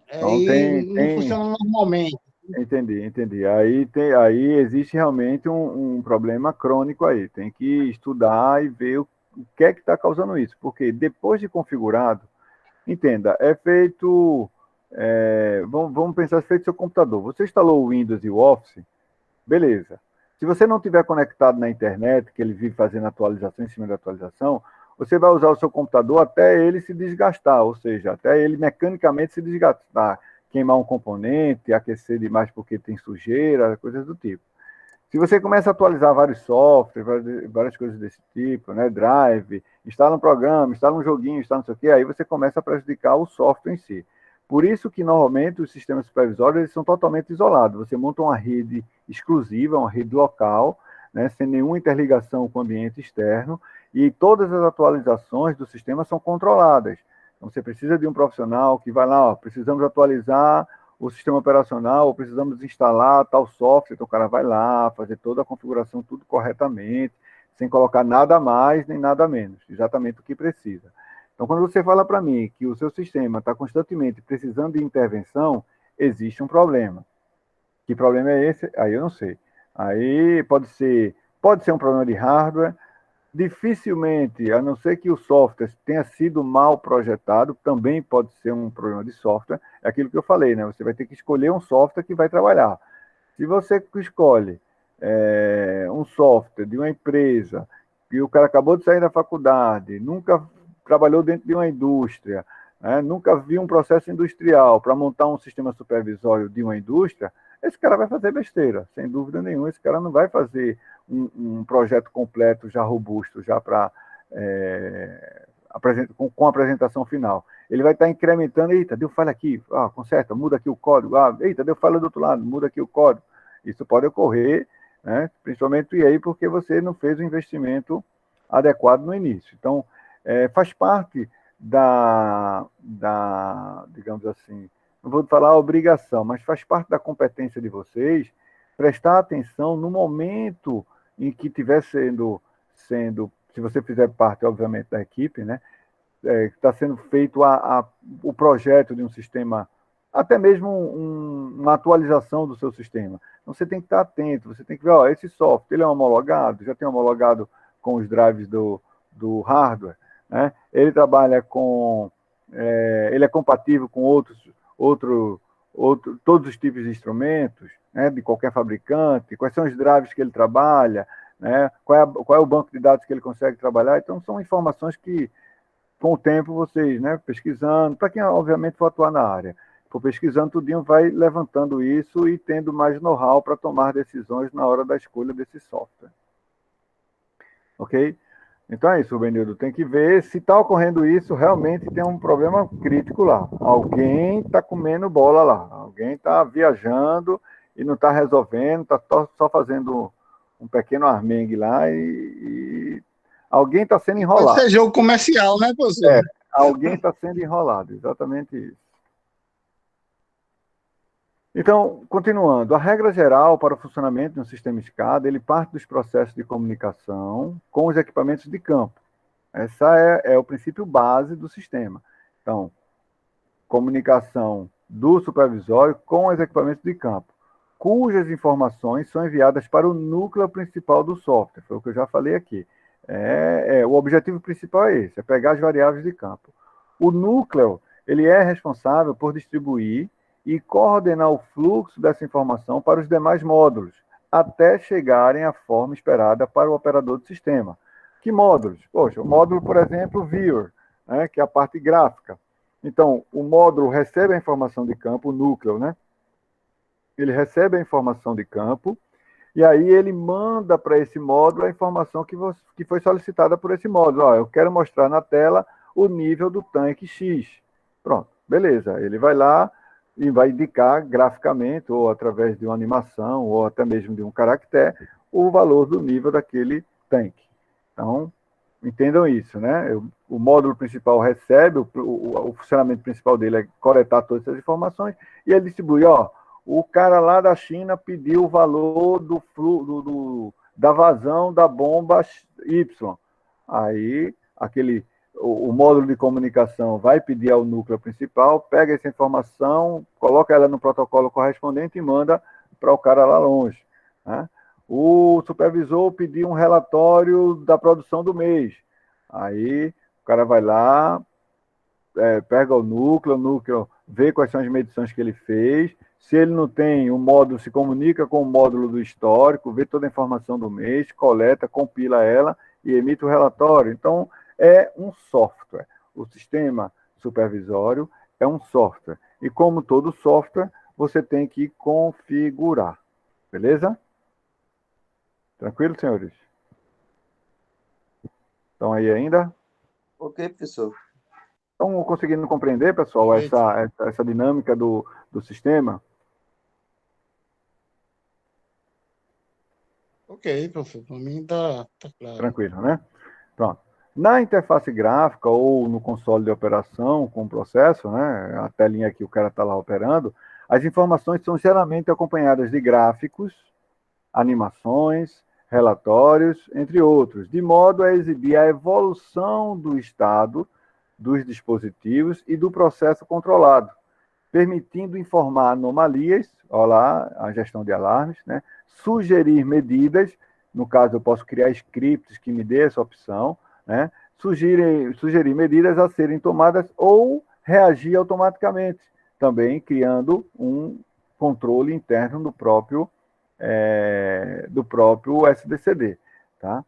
Então aí não funciona normalmente. entendi. Aí existe realmente um problema crônico aí. Tem que estudar e ver o que é que está causando isso. Porque depois de configurado, entenda, é feito. Vamos pensar, é feito seu computador. Você instalou o Windows e o Office, beleza. Se você não tiver conectado na internet, que ele vive fazendo atualização em cima da atualização, você vai usar o seu computador até ele se desgastar, ou seja, até ele mecanicamente se desgastar, queimar um componente, aquecer demais porque tem sujeira, coisas do tipo. Se você começa a atualizar vários softwares, várias coisas desse tipo, né, drive, instala um programa, instala um joguinho, instala não sei o quê, aí você começa a prejudicar o software em si. Por isso que, normalmente, os sistemas supervisórios eles são totalmente isolados. Você monta uma rede exclusiva, uma rede local, né, sem nenhuma interligação com o ambiente externo, e todas as atualizações do sistema são controladas. Então, você precisa de um profissional que vai lá, precisamos atualizar o sistema operacional, ou precisamos instalar tal software, então o cara vai lá, fazer toda a configuração, tudo corretamente, sem colocar nada mais nem nada menos, exatamente o que precisa. Então, quando você fala para mim que o seu sistema está constantemente precisando de intervenção, existe um problema. Que problema é esse? Aí eu não sei. Aí pode ser um problema de hardware, dificilmente, a não ser que o software tenha sido mal projetado, também pode ser um problema de software. É aquilo que eu falei, né? Você vai ter que escolher um software que vai trabalhar. Se você escolhe um software de uma empresa que o cara acabou de sair da faculdade, nunca trabalhou dentro de uma indústria, né? Nunca viu um processo industrial para montar um sistema supervisório de uma indústria, esse cara vai fazer besteira, sem dúvida nenhuma. Esse cara não vai fazer um projeto completo, já robusto, já para com a apresentação final. Ele vai estar incrementando, eita, deu falha aqui, conserta, muda aqui o código, eita, deu falha do outro lado, muda aqui o código. Isso pode ocorrer, né? Principalmente aí porque você não fez o investimento adequado no início. Então, faz parte digamos assim, não vou falar obrigação, mas faz parte da competência de vocês prestar atenção no momento em que estiver sendo, se você fizer parte, obviamente, da equipe, né? está sendo feito o projeto de um sistema, até mesmo uma atualização do seu sistema. Então, você tem que estar atento, você tem que ver, ó, esse software, ele é homologado, já tem homologado com os drives do hardware, né? Ele trabalha com, ele é compatível com todos os tipos de instrumentos, né, de qualquer fabricante, quais são os drives que ele trabalha, né, qual é o banco de dados que ele consegue trabalhar. Então, são informações que, com o tempo, vocês, né, pesquisando, para quem, obviamente, for atuar na área, for pesquisando tudinho, vai levantando isso e tendo mais know-how para tomar decisões na hora da escolha desse software. Ok? Então é isso, Benildo. Tem que ver se está ocorrendo isso, realmente tem um problema crítico lá. Alguém está comendo bola lá. Alguém está viajando e não está resolvendo, está só fazendo um pequeno armengue lá e alguém está sendo enrolado. Pode ser jogo comercial, né, professor? Alguém está sendo enrolado, exatamente isso. Então, continuando, a regra geral para o funcionamento de um sistema SCADA, ele parte dos processos de comunicação com os equipamentos de campo. Essa é o princípio base do sistema. Então, comunicação do supervisório com os equipamentos de campo, cujas informações são enviadas para o núcleo principal do software. Foi o que eu já falei aqui. O objetivo principal é esse, é pegar as variáveis de campo. O núcleo, ele é responsável por distribuir e coordenar o fluxo dessa informação para os demais módulos, até chegarem à forma esperada para o operador do sistema. Que módulos? Poxa, o módulo, por exemplo, Viewer, né, que é a parte gráfica. Então, o módulo recebe a informação de campo, o núcleo, né? Ele recebe a informação de campo, e aí ele manda para esse módulo a informação que foi solicitada por esse módulo. Ó, eu quero mostrar na tela o nível do tanque X. Pronto, beleza. Ele vai lá e vai indicar graficamente, ou através de uma animação, ou até mesmo de um caractere, o valor do nível daquele tanque. Então, entendam isso, né? O módulo principal recebe, o funcionamento principal dele é coletar todas essas informações, e ele distribui, ó, o cara lá da China pediu o valor da vazão da bomba Y. Aí, o módulo de comunicação vai pedir ao núcleo principal, pega essa informação, coloca ela no protocolo correspondente e manda para o cara lá longe, né? O supervisor pediu um relatório da produção do mês. Aí o cara vai lá, pega o núcleo vê quais são as medições que ele fez. Se ele não tem, o módulo se comunica com o módulo do histórico, vê toda a informação do mês, coleta, compila ela e emite o relatório. Então, é um software. O sistema supervisório é um software. E como todo software, você tem que configurar. Beleza? Tranquilo, senhores? Estão aí ainda? Ok, professor. Estão conseguindo compreender, pessoal, essa dinâmica do sistema? Ok, professor. Para mim tá claro. Tranquilo, né? Pronto. Na interface gráfica ou no console de operação com o processo, né, a telinha que o cara está lá operando, as informações são geralmente acompanhadas de gráficos, animações, relatórios, entre outros, de modo a exibir a evolução do estado dos dispositivos e do processo controlado, permitindo informar anomalias, olha lá, a gestão de alarmes, né, sugerir medidas, no caso eu posso criar scripts que me dê essa opção, né, sugerir medidas a serem tomadas ou reagir automaticamente, também criando um controle interno do próprio SDCD. Tá?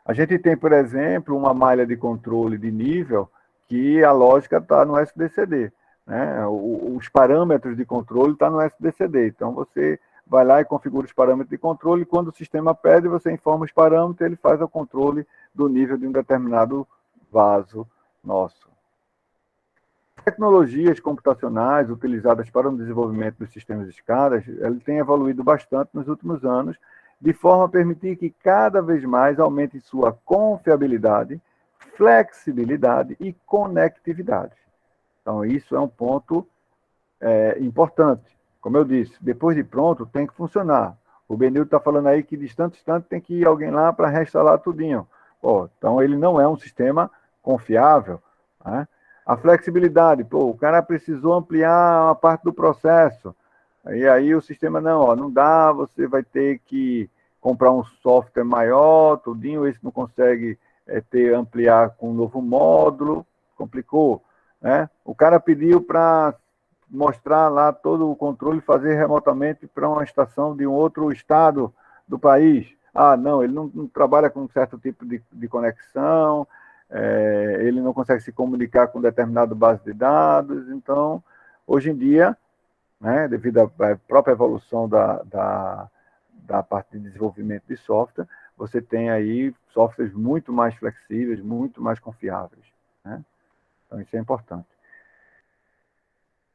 A gente tem, por exemplo, uma malha de controle de nível que a lógica está no SDCD. Né? Os parâmetros de controle estão no SDCD. Então, você vai lá e configura os parâmetros de controle, e quando o sistema pede, você informa os parâmetros, ele faz o controle do nível de um determinado vaso nosso. Tecnologias computacionais utilizadas para o desenvolvimento dos sistemas de escadas, ele tem evoluído bastante nos últimos anos, de forma a permitir que cada vez mais aumente sua confiabilidade, flexibilidade e conectividade. Então, isso é um ponto importante. Como eu disse, depois de pronto, tem que funcionar. O Benildo está falando aí que de tanto tem que ir alguém lá para reinstalar tudinho. Então, ele não é um sistema confiável. né? A flexibilidade, pô, o cara precisou ampliar uma parte do processo, e aí o sistema, não, ó, não dá, você vai ter que comprar um software maior, tudinho, esse não consegue ampliar com um novo módulo, complicou, né? O cara pediu para mostrar lá todo o controle, fazer remotamente para uma estação de um outro estado do país. Ah, não, ele não trabalha com um certo tipo de conexão, ele não consegue se comunicar com determinada base de dados. Então, hoje em dia, né, devido à própria evolução da parte de desenvolvimento de software, você tem aí softwares muito mais flexíveis, muito mais confiáveis, né? Então, isso é importante.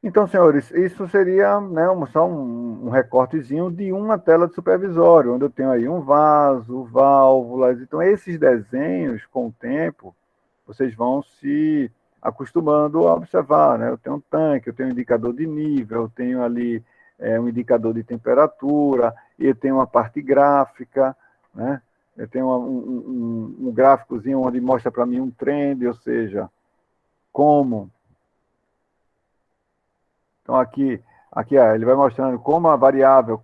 Então, senhores, isso seria, né, só um recortezinho de uma tela de supervisório, onde eu tenho aí um vaso, válvulas. Então, esses desenhos, com o tempo, vocês vão se acostumando a observar, né? Eu tenho um tanque, eu tenho um indicador de nível, eu tenho ali um indicador de temperatura, e eu tenho uma parte gráfica, né? Eu tenho um gráficozinho onde mostra para mim um trend, ou seja, como... Então, aqui ele vai mostrando como a variável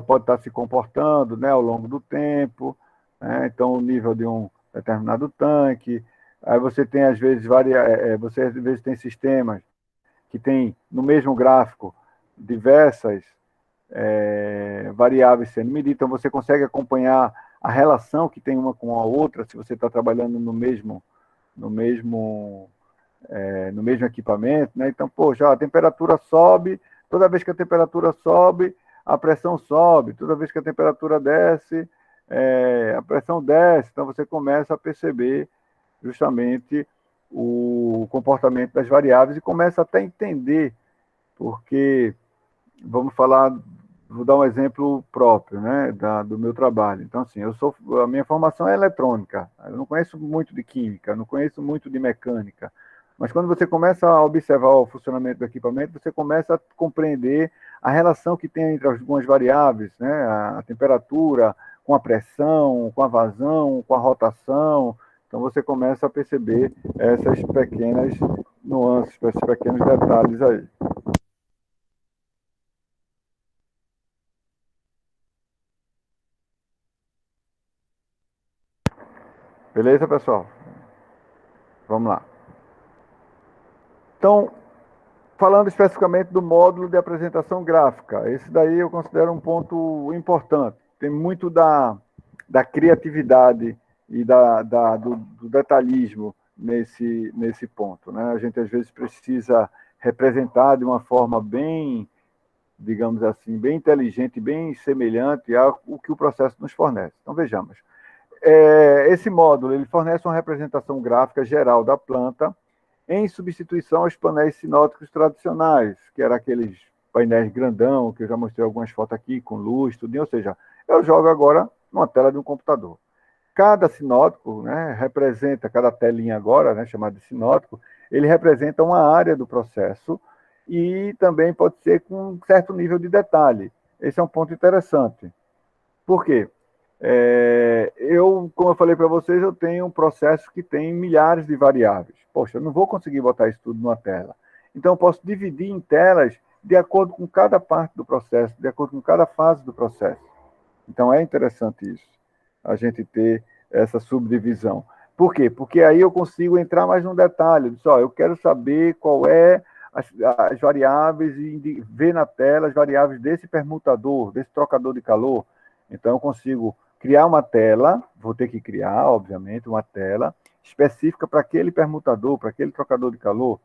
pode estar se comportando, né, ao longo do tempo, né? Então, o nível de um determinado tanque. Aí você tem, às vezes, você às vezes tem sistemas que tem, no mesmo gráfico, diversas variáveis sendo medidas. Então, você consegue acompanhar a relação que tem uma com a outra, se você está trabalhando no mesmo equipamento, né? Então, poxa, a temperatura sobe, toda vez que a temperatura sobe, a pressão sobe, toda vez que a temperatura desce, a pressão desce. Então, você começa a perceber justamente o comportamento das variáveis e começa até a entender, porque, vou dar um exemplo próprio, né, do meu trabalho. Então, assim, a minha formação é eletrônica, eu não conheço muito de química, não conheço muito de mecânica, mas quando você começa a observar o funcionamento do equipamento, você começa a compreender a relação que tem entre algumas variáveis, né, a temperatura, com a pressão, com a vazão, com a rotação. Então, você começa a perceber essas pequenas nuances, esses pequenos detalhes aí. Beleza, pessoal? Vamos lá. Então, falando especificamente do módulo de apresentação gráfica, esse daí eu considero um ponto importante. Tem muito da criatividade e do detalhismo nesse ponto, né? A gente, às vezes, precisa representar de uma forma bem, digamos assim, bem inteligente, bem semelhante ao que o processo nos fornece. Então, vejamos. Esse módulo ele fornece uma representação gráfica geral da planta em substituição aos painéis sinóticos tradicionais, que eram aqueles painéis grandão, que eu já mostrei algumas fotos aqui, com luz, tudo, ou seja, eu jogo agora numa tela de um computador. Cada sinótico, né, representa, cada telinha agora, né, chamada de sinótico, ele representa uma área do processo e também pode ser com um certo nível de detalhe. Esse é um ponto interessante. Por quê? Como eu falei para vocês, eu tenho um processo que tem milhares de variáveis. Poxa, eu não vou conseguir botar isso tudo numa tela. Então, eu posso dividir em telas de acordo com cada parte do processo, de acordo com cada fase do processo. Então, é interessante isso, a gente ter essa subdivisão. Por quê? Porque aí eu consigo entrar mais num detalhe. Eu quero saber qual é as variáveis e ver na tela as variáveis desse permutador, desse trocador de calor. Então, eu consigo criar uma tela, vou ter que criar, obviamente, uma tela específica para aquele permutador, para aquele trocador de calor.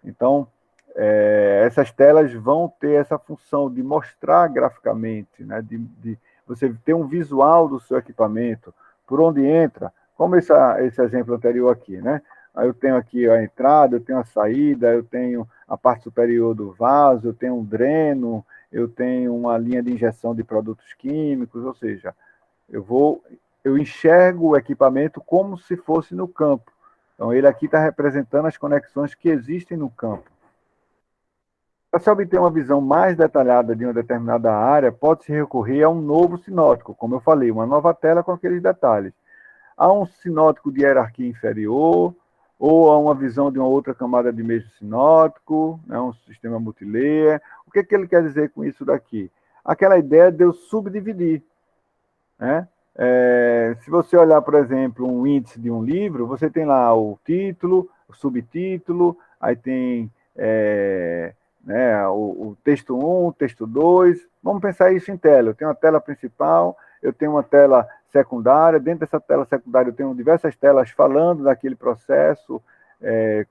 Então, essas telas vão ter essa função de mostrar graficamente, né, de você ter um visual do seu equipamento, por onde entra, como esse exemplo anterior aqui, né? Aí eu tenho aqui a entrada, eu tenho a saída, eu tenho a parte superior do vaso, eu tenho um dreno, eu tenho uma linha de injeção de produtos químicos, ou seja, eu enxergo o equipamento como se fosse no campo. Então, ele aqui está representando as conexões que existem no campo. Para se obter uma visão mais detalhada de uma determinada área, pode-se recorrer a um novo sinótico, como eu falei, uma nova tela com aqueles detalhes. Há um sinótico de hierarquia inferior, ou a uma visão de uma outra camada de meio sinótico, né, um sistema multilayer. O que ele quer dizer com isso daqui? Aquela ideia de eu subdividir, né? Se você olhar, por exemplo, um índice de um livro, você tem lá o título, o subtítulo, aí tem né, o texto 1, o texto 2. Vamos pensar isso em tela. Eu tenho uma tela principal, eu tenho uma tela secundária. Dentro dessa tela secundária, eu tenho diversas telas falando daquele processo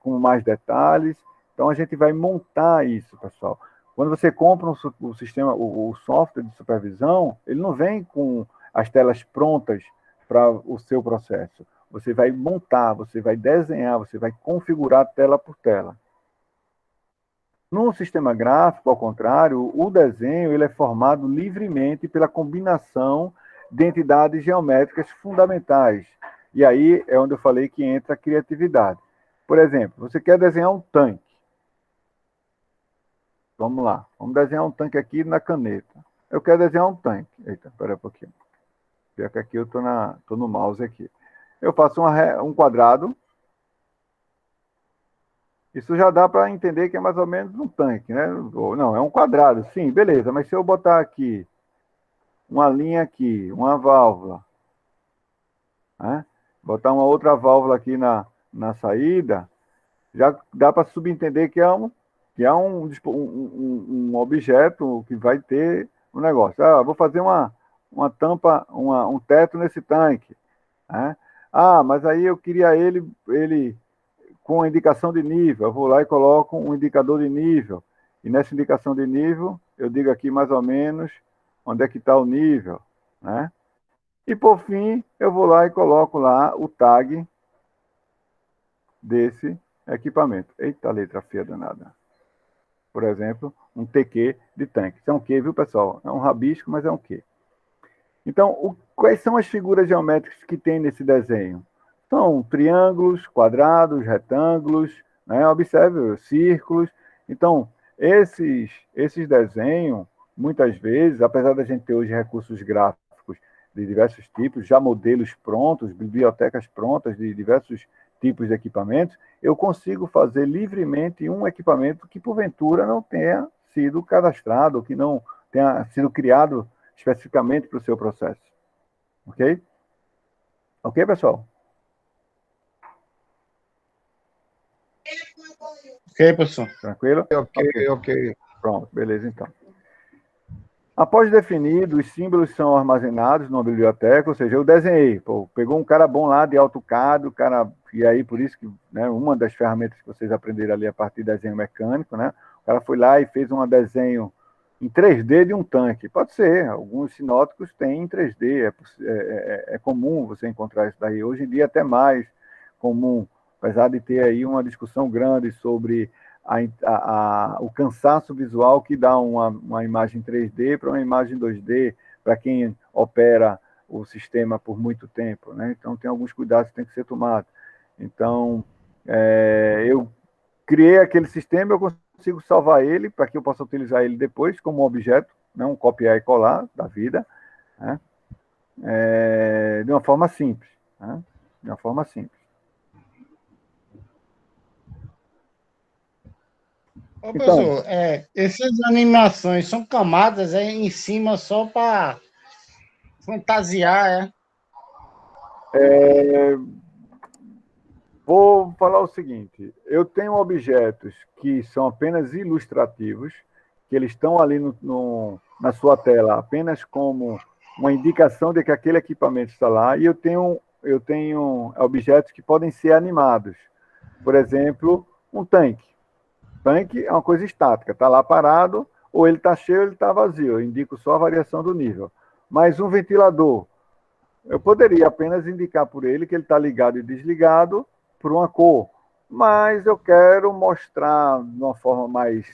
com mais detalhes. Então, a gente vai montar isso, pessoal. Quando você compra o sistema, o software de supervisão, ele não vem com as telas prontas para o seu processo. Você vai montar, você vai desenhar, você vai configurar tela por tela. No sistema gráfico, ao contrário, o desenho ele é formado livremente pela combinação de entidades geométricas fundamentais. E aí é onde eu falei que entra a criatividade. Por exemplo, você quer desenhar um tanque. Vamos lá, vamos desenhar um tanque aqui na caneta. Eu quero desenhar um tanque. Eita, espera um pouquinho. Pior que aqui eu estou no mouse aqui. Eu faço um quadrado. Isso já dá para entender que é mais ou menos um tanque, né? Não, é um quadrado, sim, beleza. Mas se eu botar aqui uma linha aqui, uma válvula, né? Botar uma outra válvula aqui na saída, já dá para subentender que é um objeto que vai ter um negócio. Vou fazer uma tampa, um teto nesse tanque, né? Mas aí eu queria ele com a indicação de nível. Eu vou lá e coloco um indicador de nível. E nessa indicação de nível, eu digo aqui mais ou menos onde é que está o nível, né? E, por fim, eu vou lá e coloco lá o tag desse equipamento. Eita, letra feia danada. Por exemplo, um TQ de tanque. Isso é um Q, viu, pessoal? É um rabisco, mas é um Q. Então, quais são as figuras geométricas que tem nesse desenho? São triângulos, quadrados, retângulos, né? Observe, círculos. Então, esses desenhos, muitas vezes, apesar da gente ter hoje recursos gráficos de diversos tipos, já modelos prontos, bibliotecas prontas de diversos tipos de equipamentos, eu consigo fazer livremente um equipamento que, porventura, não tenha sido cadastrado, que não tenha sido criado especificamente para o seu processo. Ok? Ok, pessoal? Ok, professor. Tranquilo? Ok. Pronto, beleza, então. Após definido, os símbolos são armazenados numa biblioteca, ou seja, eu desenhei. Pegou um cara bom lá de AutoCAD, e aí por isso que, né, uma das ferramentas que vocês aprenderam ali a partir de desenho mecânico, né? O cara foi lá e fez um desenho em 3D de um tanque. Pode ser, alguns sinóticos têm em 3D, é comum você encontrar isso daí. Hoje em dia é até mais comum, apesar de ter aí uma discussão grande sobre o cansaço visual que dá uma imagem 3D para uma imagem 2D, para quem opera o sistema por muito tempo, né? Então, tem alguns cuidados que tem que ser tomados. Então, eu criei aquele sistema, eu consigo salvar ele para que eu possa utilizar ele depois como objeto, né? Um copiar e colar da vida, né? De uma forma simples, né? De uma forma simples. Ô, professor, essas animações são camadas em cima só para fantasiar, Vou falar o seguinte, eu tenho objetos que são apenas ilustrativos, que eles estão ali na sua tela apenas como uma indicação de que aquele equipamento está lá, e eu tenho objetos que podem ser animados. Por exemplo, um tanque. Tanque é uma coisa estática, está lá parado, ou ele está cheio ou ele está vazio, eu indico só a variação do nível. Mas um ventilador, eu poderia apenas indicar por ele que ele está ligado e desligado por uma cor, mas eu quero mostrar de uma forma mais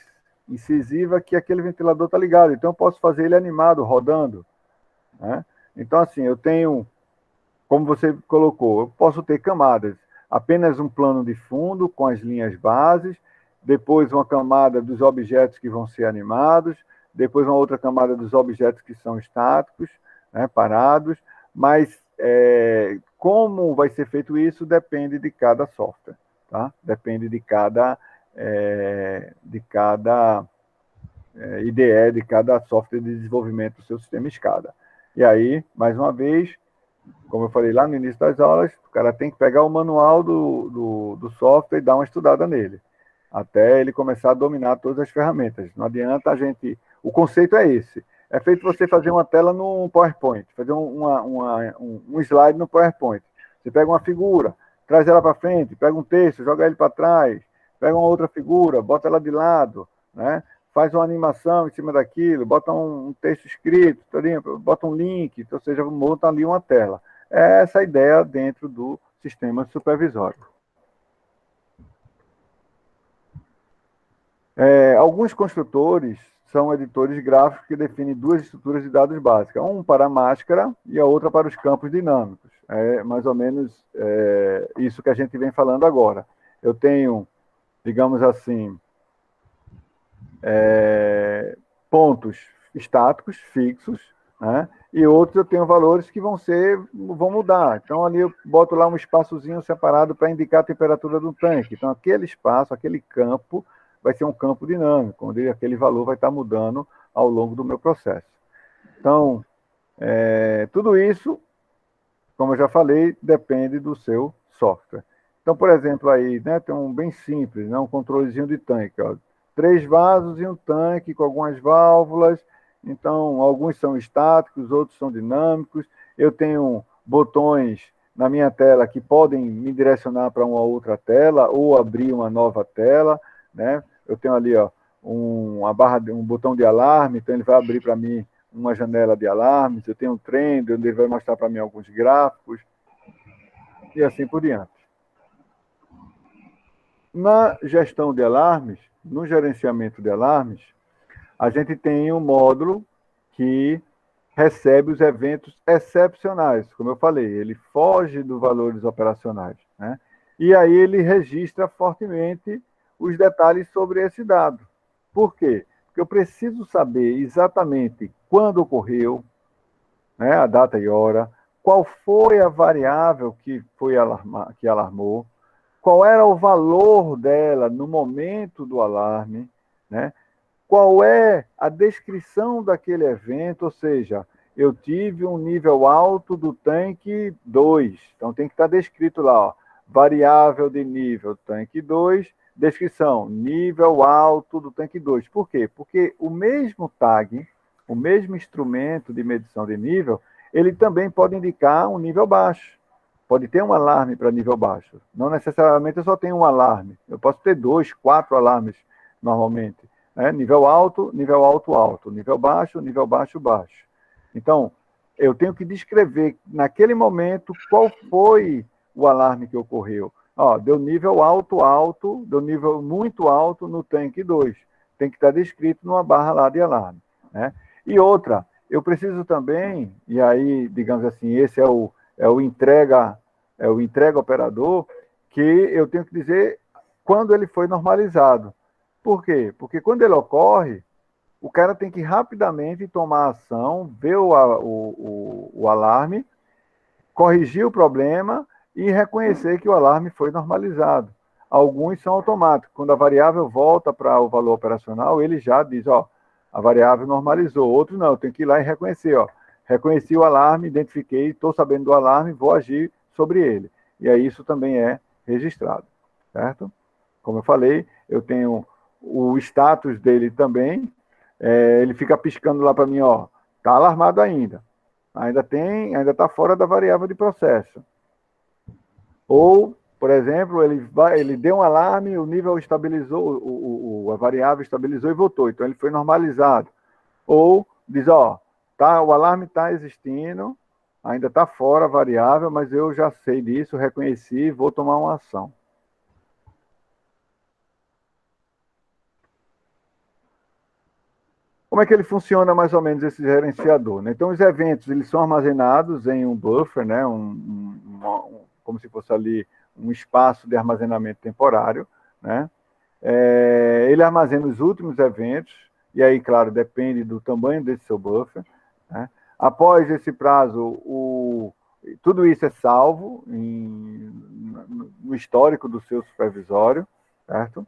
incisiva que aquele ventilador está ligado, então eu posso fazer ele animado, rodando, né? Então, assim, eu tenho, como você colocou, eu posso ter camadas, apenas um plano de fundo com as linhas bases, depois uma camada dos objetos que vão ser animados, depois uma outra camada dos objetos que são estáticos, né, parados, mas como vai ser feito isso depende de cada software. tá? Depende de cada IDE, de cada software de desenvolvimento do seu sistema SCADA. E aí, mais uma vez, como eu falei lá no início das aulas, o cara tem que pegar o manual do software e dar uma estudada nele, até ele começar a dominar todas as ferramentas. Não adianta a gente... O conceito é esse. É feito você fazer uma tela no PowerPoint, fazer um slide no PowerPoint. Você pega uma figura, traz ela para frente, pega um texto, joga ele para trás, pega uma outra figura, bota ela de lado, né? Faz uma animação em cima daquilo, bota um texto escrito, bota um link, ou seja, monta ali uma tela. É essa a ideia dentro do sistema supervisório. Alguns construtores são editores gráficos que definem duas estruturas de dados básicas, um para a máscara e a outra para os campos dinâmicos. É mais ou menos isso que a gente vem falando agora. Eu tenho, digamos assim, pontos estáticos, fixos, né? E outros eu tenho valores que vão mudar. Então, ali eu boto lá um espaçozinho separado para indicar a temperatura do tanque. Então, aquele espaço, aquele campo, vai ser um campo dinâmico, onde aquele valor vai estar mudando ao longo do meu processo. Então, tudo isso, como eu já falei, depende do seu software. Então, por exemplo, aí, né, tem um bem simples, né, um controlezinho de tanque, ó, 3 vasos e um tanque com algumas válvulas. Então, alguns são estáticos, outros são dinâmicos. Eu tenho botões na minha tela que podem me direcionar para uma outra tela ou abrir uma nova tela, né? Eu tenho ali, ó, um botão de alarme, então ele vai abrir para mim uma janela de alarmes. Eu tenho um trend, onde ele vai mostrar para mim alguns gráficos e assim por diante. Na gestão de alarmes, no gerenciamento de alarmes, a gente tem um módulo que recebe os eventos excepcionais, como eu falei, ele foge dos valores operacionais, né? E aí ele registra fortemente os detalhes sobre esse dado. Por quê? Porque eu preciso saber exatamente quando ocorreu, né, a data e hora, qual foi a variável que alarmou, qual era o valor dela no momento do alarme, né? Qual é a descrição daquele evento, ou seja, eu tive um nível alto do tanque 2, então tem que estar descrito lá, ó, variável de nível tanque 2, descrição, nível alto do tanque 2. Por quê? Porque o mesmo tag, o mesmo instrumento de medição de nível, ele também pode indicar um nível baixo. Pode ter um alarme para nível baixo. Não necessariamente eu só tenho um alarme. Eu posso ter 2, 4 alarmes normalmente. Nível alto, alto. Nível baixo, baixo. Então, eu tenho que descrever naquele momento qual foi o alarme que ocorreu. Ó, deu nível alto, deu nível muito alto no tanque 2. Tem que estar descrito numa barra lá de alarme, né? E outra, eu preciso também, e aí, digamos assim, esse é o entrega operador, que eu tenho que dizer quando ele foi normalizado. Por quê? Porque quando ele ocorre, o cara tem que rapidamente tomar ação, ver o alarme, corrigir o problema e reconhecer que o alarme foi normalizado. Alguns são automáticos. Quando a variável volta para o valor operacional, ele já diz, ó, a variável normalizou. Outros não, eu tenho que ir lá e reconhecer, ó. Reconheci o alarme, identifiquei, estou sabendo do alarme, vou agir sobre ele. E aí isso também é registrado, certo? Como eu falei, eu tenho o status dele também, ele fica piscando lá para mim, ó, está alarmado ainda está fora da variável de processo. Ou, por exemplo, ele deu um alarme, o nível estabilizou, a variável estabilizou e voltou, então ele foi normalizado. Ou diz, ó, o alarme está existindo, ainda está fora a variável, mas eu já sei disso, reconheci, vou tomar uma ação. Como é que ele funciona mais ou menos esse gerenciador, né? Então, os eventos eles são armazenados em um buffer, né? Como se fosse ali um espaço de armazenamento temporário, né? Ele armazena os últimos eventos, e aí, claro, depende do tamanho desse seu buffer, né? Após esse prazo, tudo isso é salvo no histórico do seu supervisório, certo?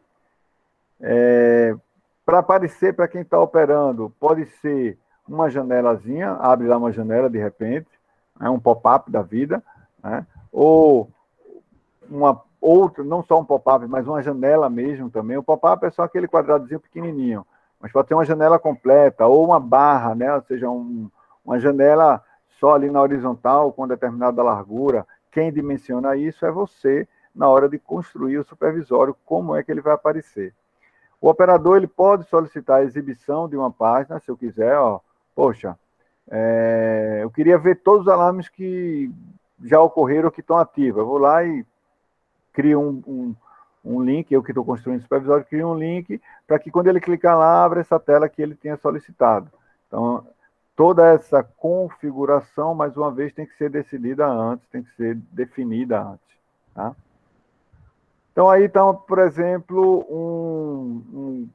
Para aparecer para quem está operando, pode ser uma janelazinha, abre lá uma janela de repente, né, um pop-up da vida, né, ou uma outra, não só um pop-up, mas uma janela mesmo também. O pop-up é só aquele quadradozinho pequenininho, mas pode ter uma janela completa, ou uma barra, né, ou seja, uma janela só ali na horizontal, com determinada largura. Quem dimensiona isso é você, na hora de construir o supervisório, como é que ele vai aparecer. O operador ele pode solicitar a exibição de uma página, se eu quiser, ó, poxa, eu queria ver todos os alarmes que já ocorreram, que estão ativos. Eu vou lá e crio um link, eu que estou construindo o supervisório, crio um link para que quando ele clicar lá, abra essa tela que ele tenha solicitado. Então, toda essa configuração, mais uma vez, tem que ser decidida antes, tem que ser definida antes, tá? Então, aí está, por exemplo, um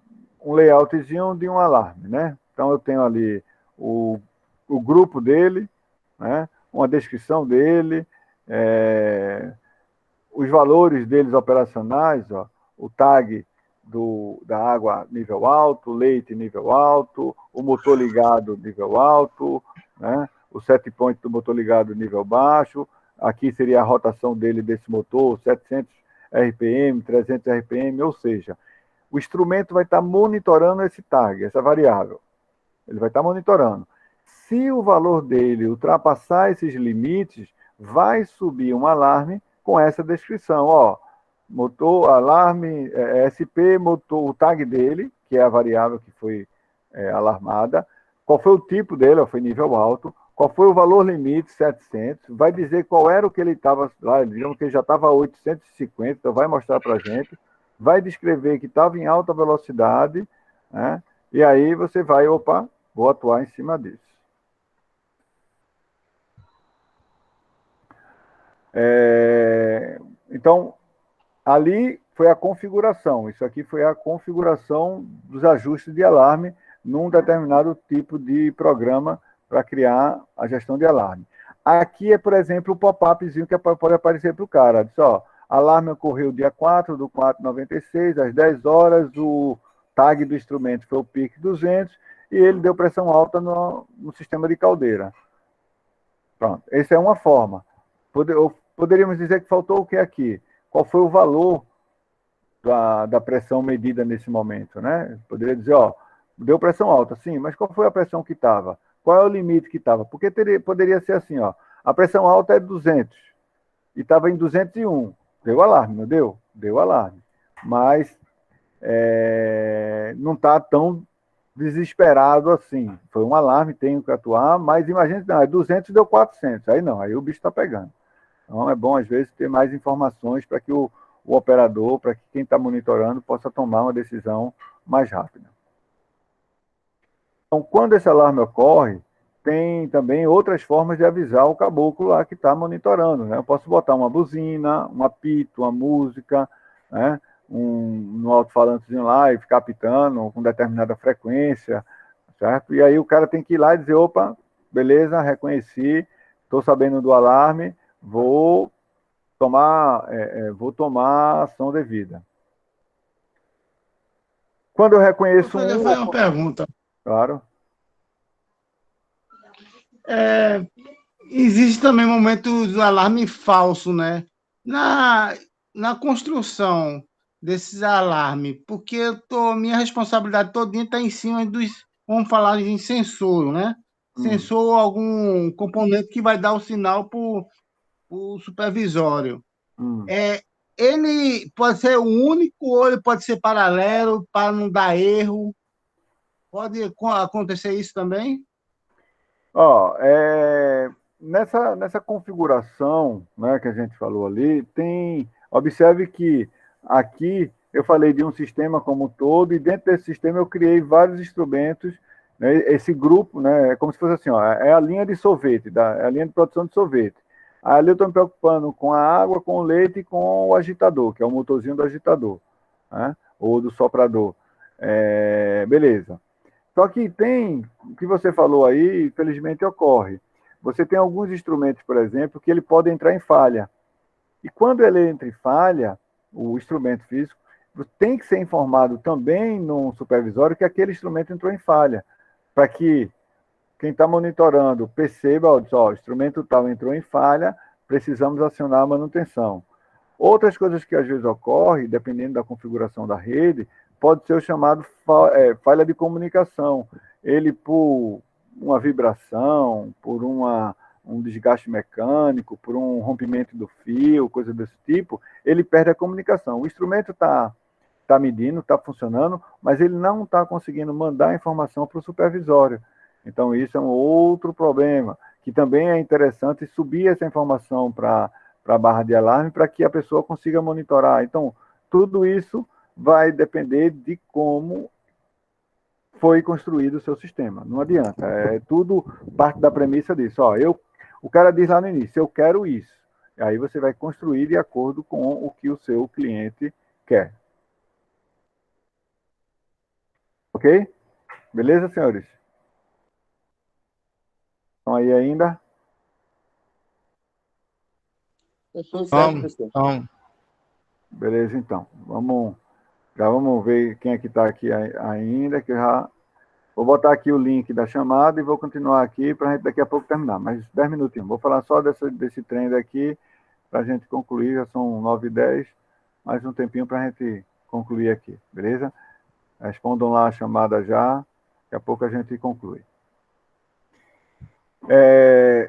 layoutzinho de um alarme, né? Então, eu tenho ali o grupo dele, né? Uma descrição dele, os valores deles operacionais, ó, o tag da água nível alto, leite nível alto, o motor ligado nível alto, né? O set point do motor ligado nível baixo, aqui seria a rotação dele desse motor, 700 RPM, 300 RPM, ou seja, o instrumento vai estar monitorando esse tag, essa variável. Ele vai estar monitorando. Se o valor dele ultrapassar esses limites, vai subir um alarme com essa descrição. Ó, motor, alarme, SP, motor, o tag dele, que é a variável que foi alarmada, qual foi o tipo dele, ó, foi nível alto, qual foi o valor limite, 700, vai dizer qual era o que ele estava lá, digamos que ele já estava a 850, então vai mostrar para a gente, vai descrever que estava em alta velocidade, né? E aí você vai, opa, vou atuar em cima disso. Então, ali foi a configuração, isso aqui foi a configuração dos ajustes de alarme num determinado tipo de programa para criar a gestão de alarme. Aqui é, por exemplo, o pop-upzinho que pode aparecer para o cara. Diz, ó, alarme ocorreu dia 4 do 4/96, às 10 horas, o tag do instrumento foi o PIC 200 e ele deu pressão alta no sistema de caldeira. Pronto, essa é uma forma. Poderíamos dizer que faltou o que aqui? Qual foi o valor da pressão medida nesse momento, né? Poderia dizer, ó, deu pressão alta, sim, mas qual foi a pressão que estava? Qual é o limite que estava? Porque poderia ser assim, ó, a pressão alta é 200 e estava em 201. Deu alarme, não deu? Deu alarme. Mas não está tão desesperado assim. Foi um alarme, tenho que atuar, mas imagina, não, é 200 e deu 400. Aí não, aí o bicho está pegando. Então é bom, às vezes, ter mais informações para que o operador, para que quem está monitorando possa tomar uma decisão mais rápida. Então, quando esse alarme ocorre, tem também outras formas de avisar o caboclo lá que está monitorando, né? Eu posso botar uma buzina, um apito, uma música, né? No alto-falantezinho lá e ficar apitando com determinada frequência, certo? E aí o cara tem que ir lá e dizer, opa, beleza, reconheci, estou sabendo do alarme, vou tomar ação devida. Quando eu reconheço Eu vou fazer uma pergunta. Claro. Existe também momento do alarme falso, né? Na construção desses alarmes, porque minha responsabilidade todinha está em cima dos, vamos falar em sensor, né? Sensor ou algum componente que vai dar o sinal para o supervisório. Ele pode ser o único ou ele pode ser paralelo para não dar erro. Pode acontecer isso também? Ó, nessa configuração, né, que a gente falou ali, observe que aqui eu falei de um sistema como um todo, e dentro desse sistema eu criei vários instrumentos, né, esse grupo, né, é como se fosse assim, ó, é a linha de sorvete, é a linha de produção de sorvete. Ali eu estou me preocupando com a água, com o leite e com o agitador, que é o motorzinho do agitador, né, ou do soprador. Beleza. Só que o que você falou aí, infelizmente ocorre. Você tem alguns instrumentos, por exemplo, que ele pode entrar em falha. E quando ele entra em falha, o instrumento físico, tem que ser informado também no supervisório que aquele instrumento entrou em falha, para que quem está monitorando perceba, ó, o instrumento tal entrou em falha, precisamos acionar a manutenção. Outras coisas que às vezes ocorrem, dependendo da configuração da rede, pode ser o chamado falha de comunicação. Ele, por uma vibração, por um desgaste mecânico, por um rompimento do fio, coisa desse tipo, ele perde a comunicação. O instrumento está medindo, está funcionando, mas ele não está conseguindo mandar a informação para o supervisório. Então, isso é um outro problema, que também é interessante subir essa informação para a barra de alarme para que a pessoa consiga monitorar. Então, tudo isso vai depender de como foi construído o seu sistema. Não adianta. É tudo parte da premissa disso. Ó, o cara diz lá no início, eu quero isso. Aí você vai construir de acordo com o que o seu cliente quer. Ok? Beleza, senhores? Estão aí ainda? Tudo certo, professor. Então, Beleza, então. Já vamos ver quem é que está aqui ainda, que eu já vou botar aqui o link da chamada e vou continuar aqui para a gente daqui a pouco terminar. Mais 10 minutinhos. Vou falar só desse trem daqui para a gente concluir. Já são 9h10. Mais um tempinho para a gente concluir aqui. Beleza? Respondam lá a chamada já. Daqui a pouco a gente conclui.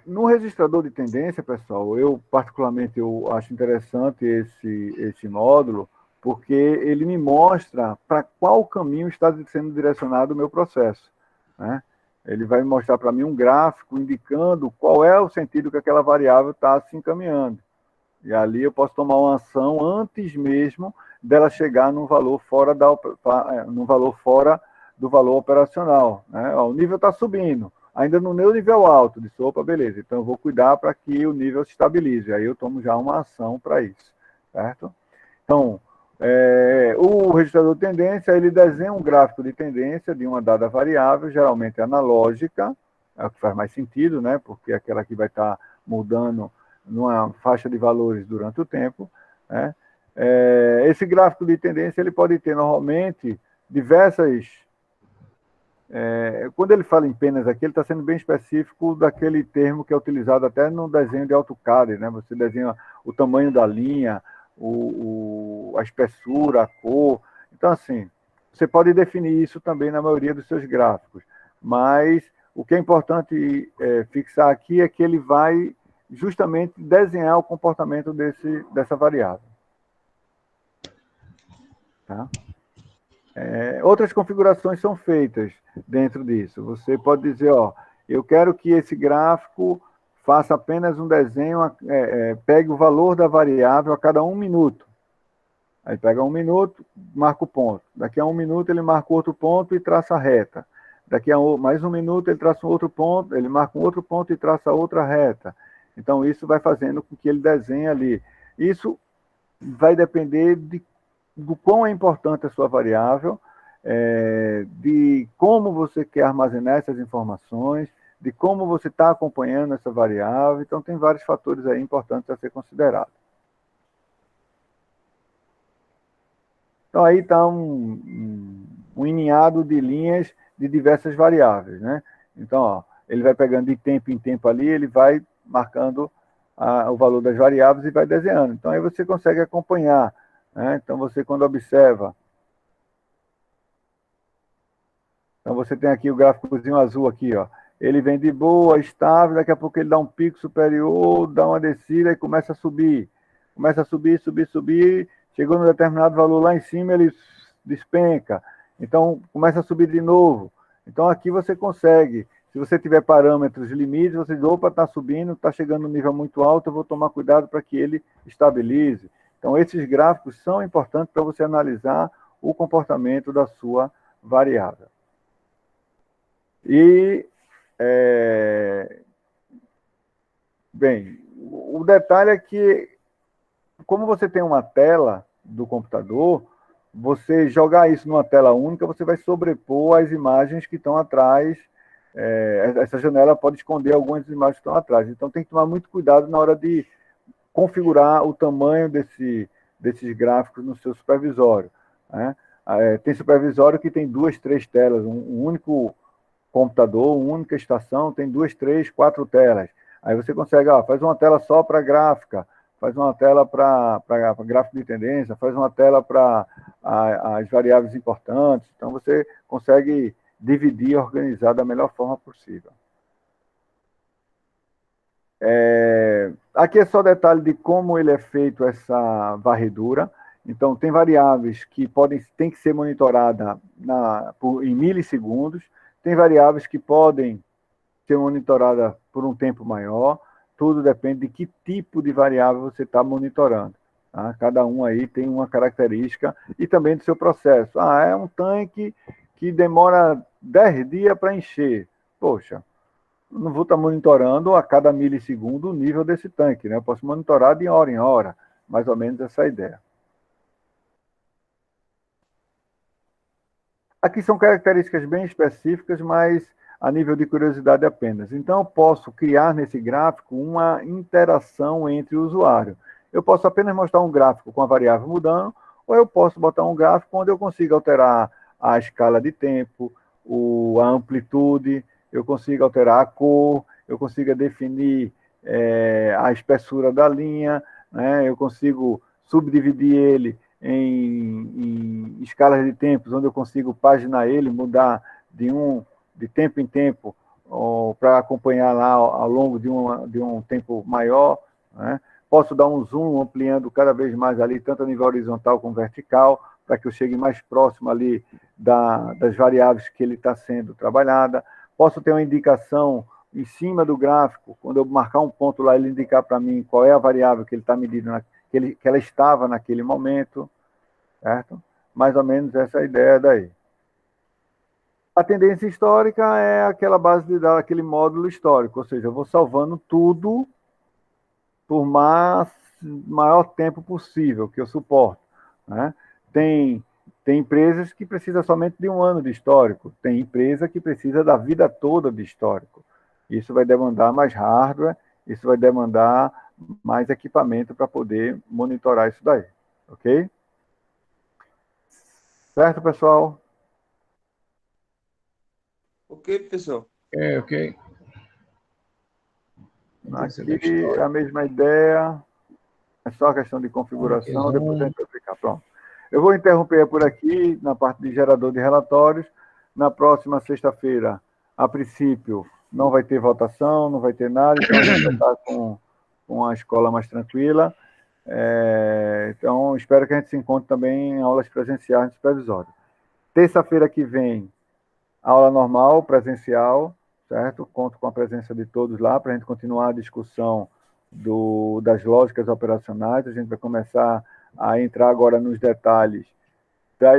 No registrador de tendência, pessoal, particularmente eu acho interessante esse módulo, porque ele me mostra para qual caminho está sendo direcionado o meu processo, né? Ele vai mostrar para mim um gráfico indicando qual é o sentido que aquela variável está se encaminhando. E ali eu posso tomar uma ação antes mesmo dela chegar num valor fora do valor operacional, né? Ó, o nível está subindo, ainda no meu nível alto de sopa, beleza. Então eu vou cuidar para que o nível se estabilize. Aí eu tomo já uma ação para isso, certo? Então, o registrador de tendência, ele desenha um gráfico de tendência de uma dada variável, geralmente analógica, é o que faz mais sentido, né? Porque é aquela que vai estar mudando numa faixa de valores durante o tempo, né? Esse gráfico de tendência, ele pode ter normalmente diversas... quando ele fala em penas aqui, ele está sendo bem específico daquele termo que é utilizado até no desenho de AutoCAD, né? Você desenha o tamanho da linha, a espessura, a cor. Então, assim, você pode definir isso também na maioria dos seus gráficos, mas o que é importante fixar aqui é que ele vai justamente desenhar o comportamento dessa variável. Tá? Outras configurações são feitas dentro disso. Você pode dizer, ó, eu quero que esse gráfico faça apenas um desenho, pegue o valor da variável a cada 1 minuto. Aí pega 1 minuto, marca o ponto. Daqui a 1 minuto ele marca outro ponto e traça a reta. Daqui a mais 1 minuto ele traça um outro ponto, ele marca um outro ponto e traça outra reta. Então isso vai fazendo com que ele desenhe ali. Isso vai depender do quão é importante a sua variável, de como você quer armazenar essas informações, de como você está acompanhando essa variável. Então, tem vários fatores aí importantes a ser considerados. Então, aí está um emaranhado de linhas de diversas variáveis, né? Então, ó, ele vai pegando de tempo em tempo ali, ele vai marcando o valor das variáveis e vai desenhando. Então, aí você consegue acompanhar, né? Então, você quando observa... Então, você tem aqui o gráficozinho azul aqui, ó. Ele vem de boa, estável, daqui a pouco ele dá um pico superior, dá uma descida e começa a subir. Começa a subir, subir, subir. Chegou num determinado valor lá em cima, ele despenca. Então, começa a subir de novo. Então, aqui você consegue, se você tiver parâmetros limites, você diz, opa, está subindo, está chegando num nível muito alto, eu vou tomar cuidado para que ele estabilize. Então, esses gráficos são importantes para você analisar o comportamento da sua variável. E... bem, o detalhe é que, como você tem uma tela do computador, você jogar isso numa tela única, você vai sobrepor as imagens que estão atrás. Essa janela pode esconder algumas imagens que estão atrás. Então, tem que tomar muito cuidado na hora de configurar o tamanho desses gráficos no seu supervisório, né? Tem supervisório que tem 2, 3 telas, um único computador, uma única estação, tem 2, 3, 4 telas. Aí você consegue, faz uma tela só para gráfica, faz uma tela para gráfico de tendência, faz uma tela para as variáveis importantes. Então, você consegue dividir e organizar da melhor forma possível. Aqui é só detalhe de como ele é feito essa varredura. Então, tem variáveis que têm que ser monitoradas em milissegundos, tem variáveis que podem ser monitoradas por um tempo maior, tudo depende de que tipo de variável você está monitorando. Tá? Cada um aí tem uma característica e também do seu processo. É um tanque que demora 10 dias para encher. Poxa, não vou estar monitorando a cada milissegundo o nível desse tanque, né? Eu posso monitorar de hora em hora, mais ou menos essa é a ideia. Aqui são características bem específicas, mas a nível de curiosidade apenas. Então, eu posso criar nesse gráfico uma interação entre o usuário. Eu posso apenas mostrar um gráfico com a variável mudando, ou eu posso botar um gráfico onde eu consiga alterar a escala de tempo, a amplitude, eu consigo alterar a cor, eu consigo definir a espessura da linha, né? Eu consigo subdividir ele em escalas de tempos, onde eu consigo paginar ele, mudar de tempo em tempo, para acompanhar lá ao longo de um tempo maior, né? Posso dar um zoom, ampliando cada vez mais ali, tanto a nível horizontal como vertical, para que eu chegue mais próximo ali das variáveis que ele está sendo trabalhada. Posso ter uma indicação em cima do gráfico, quando eu marcar um ponto lá, ele indicar para mim qual é a variável que ele está medindo, que ela estava naquele momento, certo? Mais ou menos essa é a ideia daí. A tendência histórica é aquela base de dados, aquele módulo histórico, ou seja, eu vou salvando tudo por maior tempo possível que eu suporto, né? Tem empresas que precisam somente de 1 ano de histórico, tem empresa que precisa da vida toda de histórico. Isso vai demandar mais hardware, isso vai demandar mais equipamento para poder monitorar isso daí, ok? Certo, pessoal? Ok, pessoal. Ok. Aqui é a mesma ideia, é só a questão de configuração, depois a gente vai explicar. Pronto. Eu vou interromper por aqui, na parte de gerador de relatórios. Na próxima sexta-feira, a princípio, não vai ter votação, não vai ter nada, então a gente vai estar com a escola mais tranquila. Então, espero que a gente se encontre também em aulas presenciais no supervisório. Terça-feira que vem, aula normal, presencial, certo? Conto com a presença de todos lá para a gente continuar a discussão das lógicas operacionais. A gente vai começar a entrar agora nos detalhes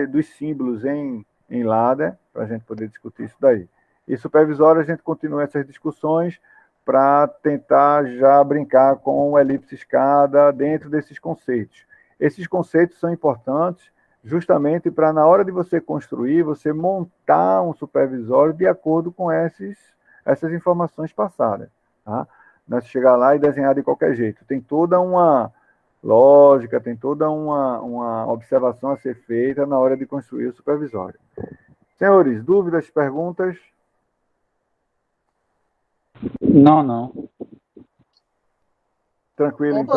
dos símbolos em ladder, para a gente poder discutir isso daí. E supervisório, a gente continua essas discussões para tentar já brincar com o elipse escada dentro desses conceitos. Esses conceitos são importantes justamente para, na hora de você construir, você montar um supervisório de acordo com essas informações passadas. Tá? Não é chegar lá e desenhar de qualquer jeito. Tem toda uma lógica, tem toda uma observação a ser feita na hora de construir o supervisório. Senhores, dúvidas, perguntas? Não. Tranquilo, então.